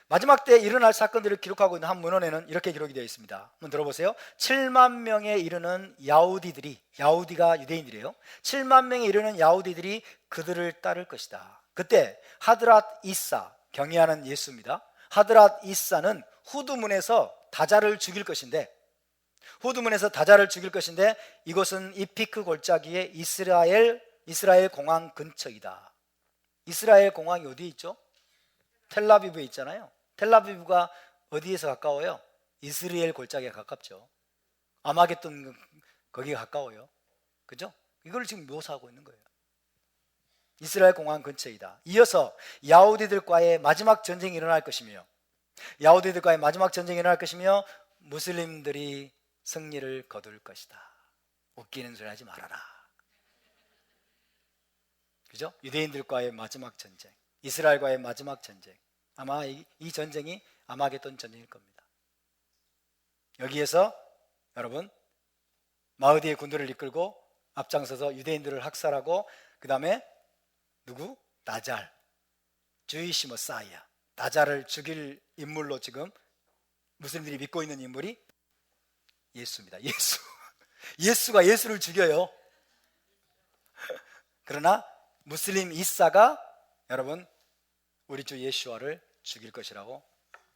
마지막 때 일어날 사건들을 기록하고 있는 한 문헌에는 이렇게 기록이 되어 있습니다. 한번 들어보세요. 7만 명에 이르는 야우디가 유대인들이에요. 7만 명에 이르는 야우디들이 그들을 따를 것이다. 그때 하드랏 이사, 경외하는 예수입니다. 하드랏 이사는 후드문에서 다잘을 죽일 것인데, 이곳은 이피크 골짜기의 이스라엘 공항 근처이다. 이스라엘 공항이 어디에 있죠? 텔라비브에 있잖아요. 텔라비브가 어디에서 가까워요? 이스라엘 골짜기에 가깝죠. 아마겟돈 거기에 가까워요. 그죠? 이걸 지금 묘사하고 있는 거예요. 이스라엘 공항 근처이다. 이어서 야후디들과의 마지막 전쟁이 일어날 것이며, 무슬림들이 승리를 거둘 것이다. 웃기는 소리 하지 말아라. 그죠? 유대인들과의 마지막 전쟁, 이스라엘과의 마지막 전쟁, 아마 이 전쟁이 아마겟돈 전쟁일 겁니다. 여기에서 여러분, 마흐디의 군대를 이끌고 앞장서서 유대인들을 학살하고, 그 다음에 누구? 다잘, 주이시 머사이아, 다잘을 죽일 인물로 지금 무슬림들이 믿고 있는 인물이 예수입니다. 예수가 예수를 죽여요. 그러나 무슬림 이사가 여러분 우리 주 예수와를 죽일 것이라고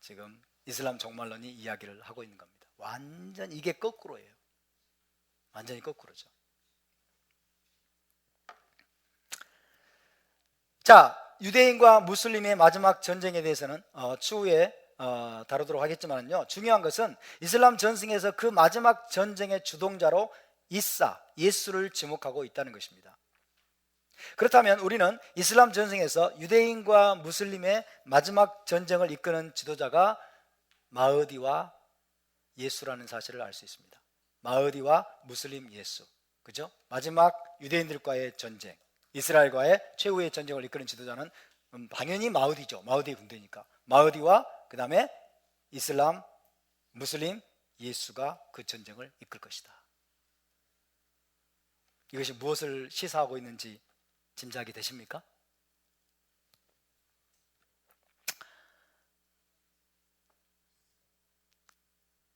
지금 이슬람 종말론이 이야기를 하고 있는 겁니다. 완전 이게 거꾸로예요. 완전히 거꾸로죠. 자, 유대인과 무슬림의 마지막 전쟁에 대해서는 추후에 다루도록 하겠지만요, 중요한 것은 이슬람 전승에서 그 마지막 전쟁의 주동자로 예수를 지목하고 있다는 것입니다. 그렇다면 우리는 이슬람 전승에서 유대인과 무슬림의 마지막 전쟁을 이끄는 지도자가 마흐디와 예수라는 사실을 알 수 있습니다. 마흐디와 무슬림 예수, 그죠? 마지막 유대인들과의 전쟁, 이스라엘과의 최후의 전쟁을 이끄는 지도자는 당연히 마흐디죠. 마흐디의 군대니까. 마흐디와 그 다음에 이슬람, 무슬림, 예수가 그 전쟁을 이끌 것이다. 이것이 무엇을 시사하고 있는지 짐작이 되십니까?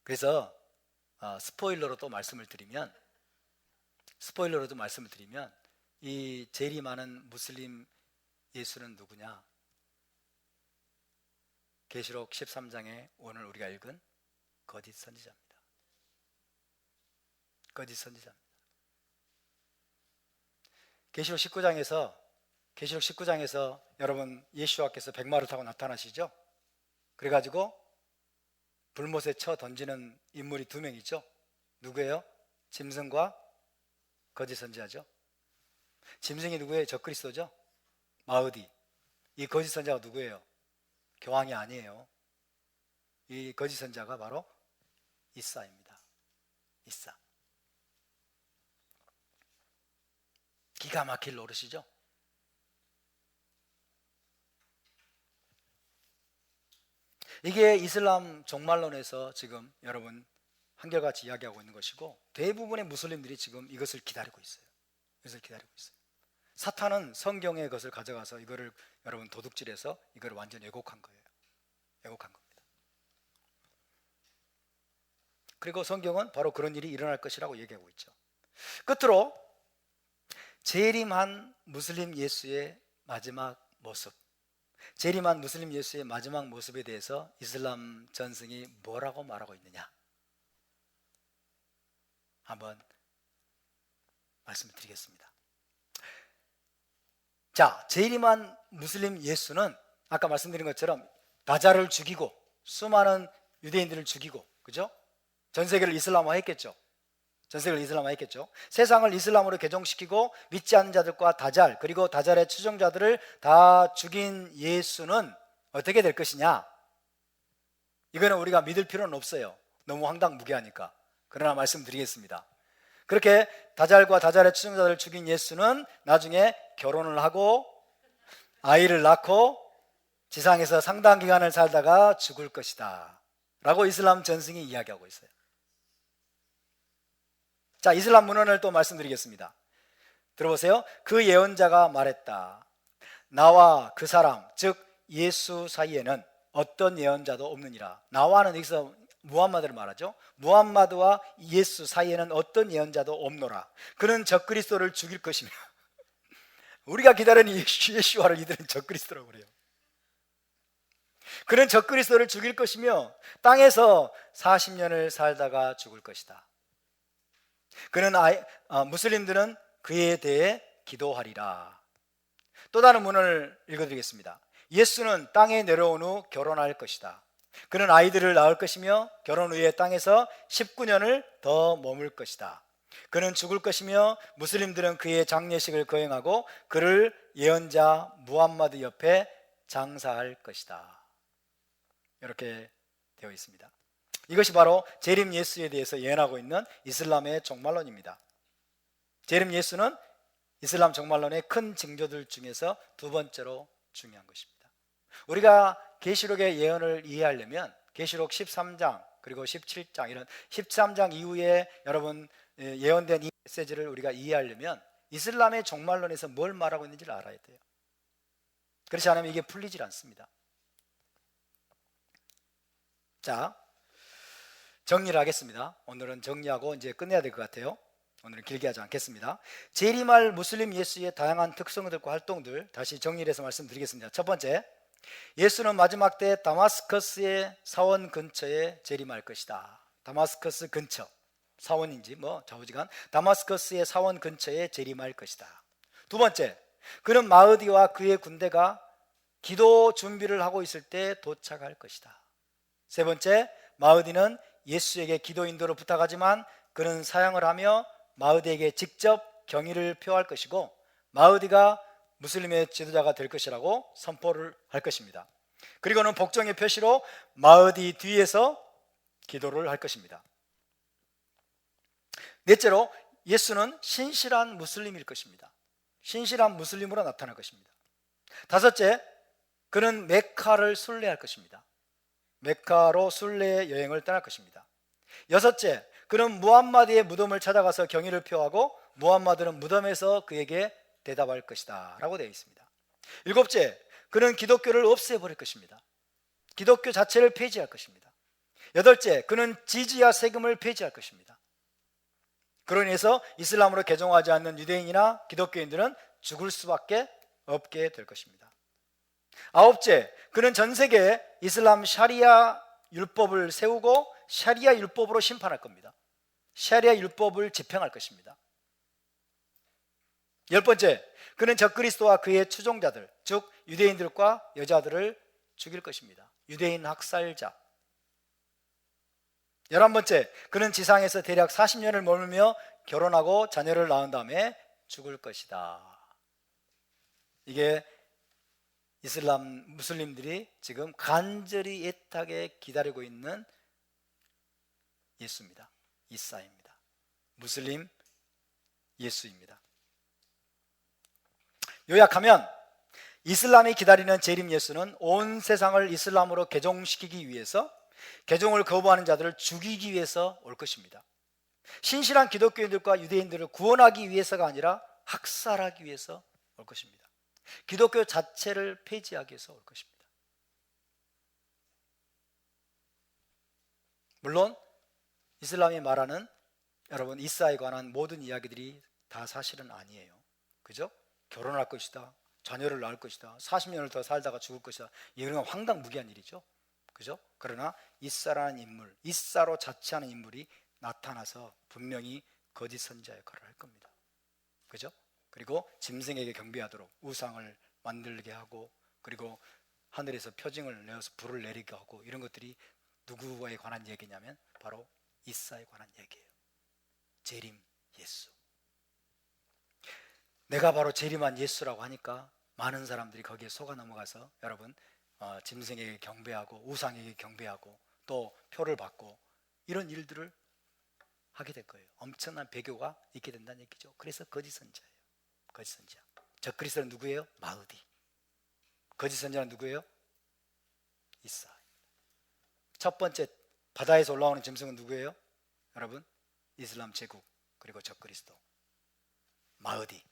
그래서 스포일러로 또 말씀을 드리면 이 제일 많은 무슬림 예수는 누구냐? 계시록 13장에 오늘 우리가 읽은 거짓 선지자입니다. 거짓 선지자입니다. 계시록 19장에서 여러분 예수와께서 백마를 타고 나타나시죠? 그래가지고 불못에 쳐 던지는 인물이 두 명 있죠? 누구예요? 짐승과 거짓 선지자죠. 짐승이 누구예요? 적그리스도죠. 마흐디. 이 거짓 선지자가 누구예요? 교황이 아니에요. 이 거짓 선지자가 바로 이사입니다. 이사. 기가 막힐 노릇이죠. 이게 이슬람 종말론에서 지금 여러분 한결같이 이야기하고 있는 것이고, 대부분의 무슬림들이 지금 이것을 기다리고 있어요. 사탄은 성경의 것을 가져가서 이거를 여러분 도둑질해서 이걸 완전 왜곡한 거예요. 왜곡한 겁니다. 그리고 성경은 바로 그런 일이 일어날 것이라고 얘기하고 있죠. 끝으로 재림한 무슬림 예수의 마지막 모습, 재림한 무슬림 예수의 마지막 모습에 대해서 이슬람 전승이 뭐라고 말하고 있느냐, 한번 말씀을 드리겠습니다. 자, 재림한 무슬림 예수는 아까 말씀드린 것처럼 다잘을 죽이고 수많은 유대인들을 죽이고, 그죠? 전 세계를 이슬람화 했겠죠. 전 세계를 이슬람화했겠죠. 세상을 이슬람으로 개종시키고 믿지 않는 자들과 다잘, 그리고 다잘의 추종자들을 다 죽인 예수는 어떻게 될 것이냐? 이거는 우리가 믿을 필요는 없어요. 너무 황당무계하니까. 그러나 말씀드리겠습니다. 그렇게 다잘과 다잘의 추종자들을 죽인 예수는 나중에 결혼을 하고 아이를 낳고 지상에서 상당 기간을 살다가 죽을 것이다 라고 이슬람 전승이 이야기하고 있어요. 자, 이슬람 문헌을 또 말씀드리겠습니다. 들어보세요. 그 예언자가 말했다. 나와 그 사람, 즉 예수 사이에는 어떤 예언자도 없느니라. 나와는 여기서 무함마드를 말하죠. 무함마드와 예수 사이에는 어떤 예언자도 없노라. 그는 적그리스도를 죽일 것이며 우리가 기다리는 예수와를 이들은 적그리스도라고 그래요. 그는 적그리스도를 죽일 것이며 땅에서 40년을 살다가 죽을 것이다. 그는 무슬림들은 그에 대해 기도하리라. 또 다른 문헌을 읽어드리겠습니다. 예수는 땅에 내려온 후 결혼할 것이다. 그는 아이들을 낳을 것이며 결혼 후에 땅에서 19년을 더 머물 것이다. 그는 죽을 것이며 무슬림들은 그의 장례식을 거행하고 그를 예언자 무함마드 옆에 장사할 것이다. 이렇게 되어 있습니다. 이것이 바로 재림 예수에 대해서 예언하고 있는 이슬람의 종말론입니다. 재림 예수는 이슬람 종말론의 큰 징조들 중에서 두 번째로 중요한 것입니다. 우리가 계시록의 예언을 이해하려면 계시록 13장 그리고 17장 이런 13장 이후에 여러분 예언된 이 메시지를 우리가 이해하려면 이슬람의 종말론에서 뭘 말하고 있는지를 알아야 돼요. 그렇지 않으면 이게 풀리질 않습니다. 자, 정리를 하겠습니다. 오늘은 정리하고 이제 끝내야 될 것 같아요. 오늘은 길게 하지 않겠습니다. 재림할 무슬림 예수의 다양한 특성들과 활동들 다시 정리를 해서 말씀드리겠습니다. 첫 번째, 예수는 마지막 때 다마스커스의 사원 근처에 재림할 것이다. 다마스커스 근처, 사원인지 좌우지간 다마스커스의 사원 근처에 재림할 것이다. 두 번째, 그는 마흐디와 그의 군대가 기도 준비를 하고 있을 때 도착할 것이다. 세 번째, 마흐디는 예수에게 기도 인도를 부탁하지만 그는 사양을 하며 마흐디에게 직접 경의를 표할 것이고 마흐디가 무슬림의 지도자가 될 것이라고 선포를 할 것입니다. 그리고는 복종의 표시로 마흐디 뒤에서 기도를 할 것입니다. 넷째로 예수는 신실한 무슬림일 것입니다. 신실한 무슬림으로 나타날 것입니다. 다섯째, 그는 메카를 순례할 것입니다. 메카로 순례 여행을 떠날 것입니다. 여섯째, 그는 무함마드의 무덤을 찾아가서 경의를 표하고 무함마드는 무덤에서 그에게 대답할 것이다 라고 되어 있습니다. 일곱째, 그는 기독교를 없애버릴 것입니다. 기독교 자체를 폐지할 것입니다. 여덟째, 그는 지지야 세금을 폐지할 것입니다. 그로 인해서 이슬람으로 개종하지 않는 유대인이나 기독교인들은 죽을 수밖에 없게 될 것입니다. 아홉째, 그는 전 세계에 이슬람 샤리아 율법을 세우고 샤리아 율법으로 심판할 겁니다. 샤리아 율법을 집행할 것입니다. 열 번째, 그는 적그리스도와 그의 추종자들, 즉 유대인들과 여자들을 죽일 것입니다. 유대인 학살자. 11번째, 그는 지상에서 대략 40년을 머물며 결혼하고 자녀를 낳은 다음에 죽을 것이다. 이게 이슬람 무슬림들이 지금 간절히 애타게 기다리고 있는 예수입니다. 이사입니다. 무슬림 예수입니다. 요약하면 이슬람이 기다리는 재림 예수는 온 세상을 이슬람으로 개종시키기 위해서 개종을 거부하는 자들을 죽이기 위해서 올 것입니다. 신실한 기독교인들과 유대인들을 구원하기 위해서가 아니라 학살하기 위해서 올 것입니다. 기독교 자체를 폐지하기 위해서 올 것입니다. 물론 이슬람이 말하는 여러분 이사에 관한 모든 이야기들이 다 사실은 아니에요. 그죠? 결혼할 것이다, 자녀를 낳을 것이다, 40년을 더 살다가 죽을 것이다, 이런 건 황당무계한 일이죠. 그죠? 그러나 이사라는 인물, 이사로 자처하는 인물이 나타나서 분명히 거짓 선지자 역할을 할 겁니다. 그죠? 그리고 짐승에게 경배하도록 우상을 만들게 하고, 그리고 하늘에서 표징을 내어서 불을 내리게 하고, 이런 것들이 누구에 관한 얘기냐면 바로 이사에 관한 얘기예요. 재림 예수. 내가 바로 재림한 예수라고 하니까 많은 사람들이 거기에 속아 넘어가서 여러분 짐승에게 경배하고 우상에게 경배하고 또 표를 받고 이런 일들을 하게 될 거예요. 엄청난 배교가 있게 된다는 얘기죠. 그래서 거짓 선지자예요. 거짓 선지자. 적그리스도는 누구예요? 마흐디. 거짓 선지자는 누구예요? 이사. 첫 번째 바다에서 올라오는 짐승은 누구예요? 여러분, 이슬람 제국 그리고 적그리스도 마흐디.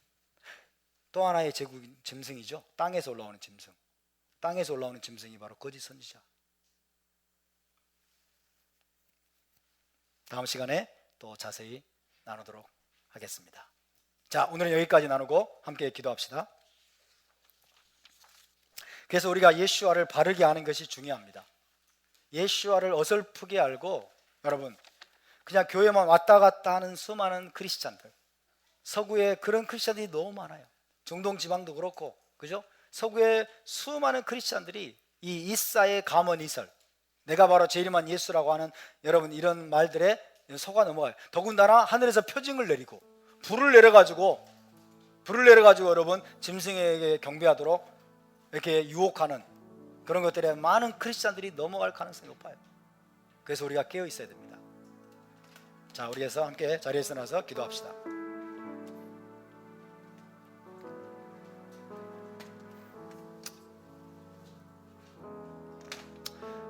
또 하나의 제국 짐승이죠. 땅에서 올라오는 짐승. 땅에서 올라오는 짐승이 바로 거짓 선지자. 다음 시간에 또 자세히 나누도록 하겠습니다. 자, 오늘은 여기까지 나누고 함께 기도합시다. 그래서 우리가 예수와를 바르게 아는 것이 중요합니다. 예수와를 어설프게 알고 여러분 그냥 교회만 왔다 갔다 하는 수많은 크리스찬들, 서구에 그런 크리스찬들이 너무 많아요. 중동 지방도 그렇고, 그죠? 서구의 수많은 크리스찬들이 이 이사의 감언이설, 내가 바로 재림한 예수라고 하는 여러분 이런 말들에 속아 넘어가요. 더군다나 하늘에서 표징을 내리고 불을 내려가지고 여러분 짐승에게 경배하도록 이렇게 유혹하는 그런 것들에 많은 크리스찬들이 넘어갈 가능성이 높아요. 그래서 우리가 깨어 있어야 됩니다. 자, 우리에서 함께 자리에서 나서 기도합시다.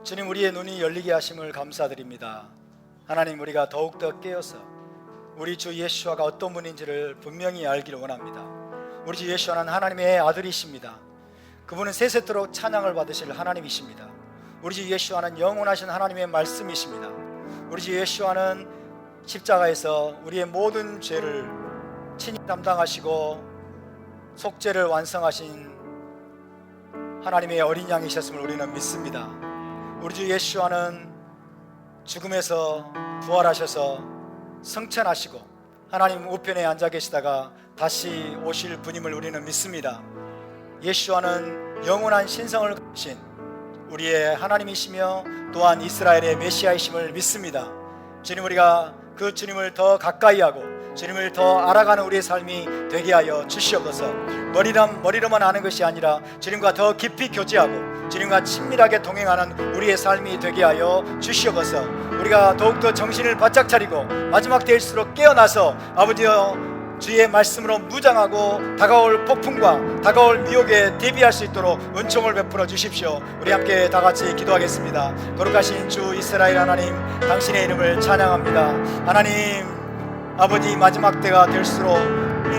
주님, 우리의 눈이 열리게 하심을 감사드립니다. 하나님, 우리가 더욱더 깨어서 우리 주 예수와가 어떤 분인지를 분명히 알기를 원합니다. 우리 주 예수와는 하나님의 아들이십니다. 그분은 세세토록 찬양을 받으실 하나님이십니다. 우리 주 예수와는 영원하신 하나님의 말씀이십니다. 우리 주 예수와는 십자가에서 우리의 모든 죄를 친히 담당하시고 속죄를 완성하신 하나님의 어린 양이셨음을 우리는 믿습니다. 우리 주 예수와는 죽음에서 부활하셔서 성천하시고 하나님 우편에 앉아 계시다가 다시 오실 분임을 우리는 믿습니다. 예수와는 영원한 신성을 가진 우리의 하나님이시며 또한 이스라엘의 메시아이심을 믿습니다. 주님, 우리가 그 주님을 더 가까이 하고 주님을 더 알아가는 우리의 삶이 되게 하여 주시옵소서. 머리로만 아는 것이 아니라 주님과 더 깊이 교제하고 주님과 친밀하게 동행하는 우리의 삶이 되게 하여 주시옵소서. 우리가 더욱더 정신을 바짝 차리고 마지막 때일수록 깨어나서 아버지여 주의 말씀으로 무장하고 다가올 폭풍과 다가올 미혹에 대비할 수 있도록 은총을 베풀어 주십시오. 우리 함께 다 같이 기도하겠습니다. 거룩하신 주 이스라엘 하나님, 당신의 이름을 찬양합니다. 하나님 아버지, 마지막 때가 될수록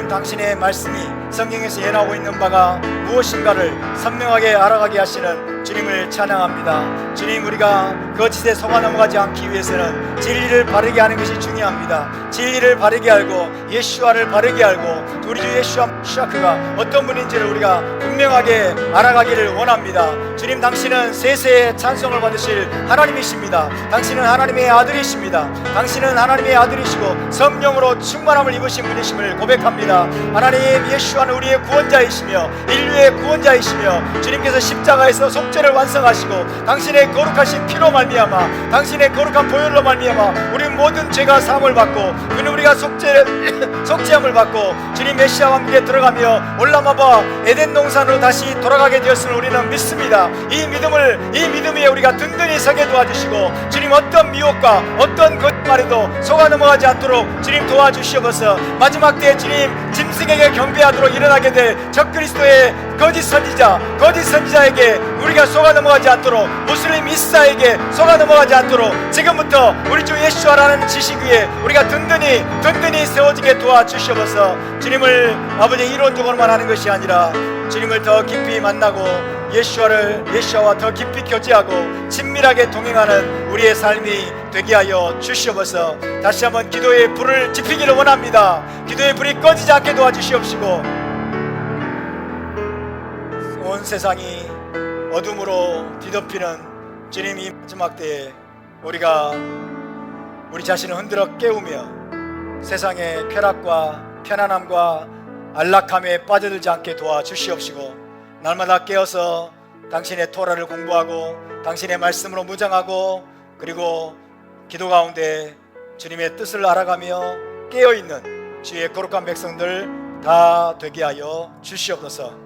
당신의 말씀이 성경에서 예언하고 있는 바가 무엇인가를 선명하게 알아가게 하시는 주님을 찬양합니다. 주님, 우리가 거짓에 속아 넘어가지 않기 위해서는 진리를 바르게 하는 것이 중요합니다. 진리를 바르게 알고 예수와를 바르게 알고 우리 주 예수와 그가 어떤 분인지를 우리가 분명하게 알아가기를 원합니다. 주님, 당신은 세세의 찬송을 받으실 하나님이십니다. 당신은 하나님의 아들이십니다. 당신은 하나님의 아들이시고 성령으로 충만함을 입으신 분이심을 고백합니다. 하나님, 예수와는 우리의 구원자이시며 인류의 구원자이시며 주님께서 십자가에서 속죄를 완성하시고 당신의 거룩하신 피로 말미암아 당신의 거룩한 보혈로 말미암아 우리 모든 죄가 사함을 받고 그는 우리가 속죄함을 받고 주님 메시아와 함께 들어가며 올라마바 에덴 동산으로 다시 돌아가게 되었음을 우리는 믿습니다. 이 믿음에 우리가 든든히 서게 도와주시고 주님 어떤 미혹과 어떤 거짓말에도 속아 넘어가지 않도록 주님 도와주시옵소서. 마지막 때에 주님 짐승에게 경배하도록 일어나게 될 적그리스도의 거짓 선지자에게 우리가 속아 넘어가지 않도록, 무슬림 이사에게 속아 넘어가지 않도록 지금부터 우리 주 예수와라는 지식 위에 우리가 든든히 세워지게 도와주시옵소서. 주님을 아버지 이론적으로만 하는 것이 아니라 주님을 더 깊이 만나고 예수와 더 깊이 교제하고 친밀하게 동행하는 우리의 삶이 되게 하여 주시옵소서. 다시 한번 기도의 불을 지피기를 원합니다. 기도의 불이 꺼지지 않게 도와주시옵시고 온 세상이 어둠으로 뒤덮이는 주님 이 마지막 때에 우리가 우리 자신을 흔들어 깨우며 세상의 쾌락과 편안함과 안락함에 빠져들지 않게 도와주시옵시고 날마다 깨어서 당신의 토라를 공부하고 당신의 말씀으로 무장하고 그리고 기도 가운데 주님의 뜻을 알아가며 깨어있는 주의 거룩한 백성들 다 되게 하여 주시옵소서.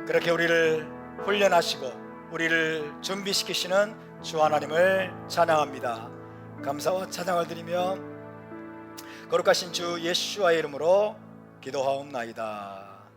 그렇게 우리를 훈련하시고 우리를 준비시키시는 주 하나님을 찬양합니다. 감사와 찬양을 드리며 거룩하신 주 예수와의 이름으로 기도하옵나이다.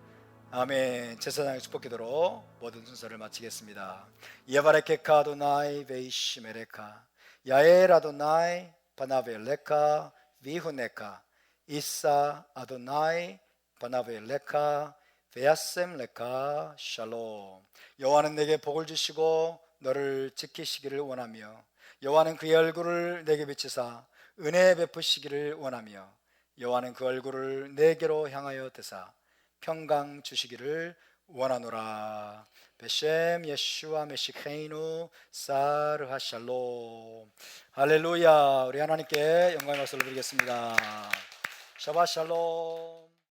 아멘. 제사장의 축복 기도로 모든 순서를 마치겠습니다. 예바레케카 아도나이 베이시메레카 야엘 아도나이 바나벨레카 비후네카 이사 아도나이 바나벨레카 베야셈레카 샬롬. 여호와는 내게 복을 주시고 너를 지키시기를 원하며 여호와는 그의 얼굴을 내게 비치사 은혜 베푸시기를 원하며 여호와는 그 얼굴을 내게로 향하여 드사 평강 주시기를 원하노라. 베셈 예슈아 메시케이누 사르하 샬롬. 할렐루야. 우리 하나님께 영광의 박수를 드리겠습니다. 샤바 샬롬.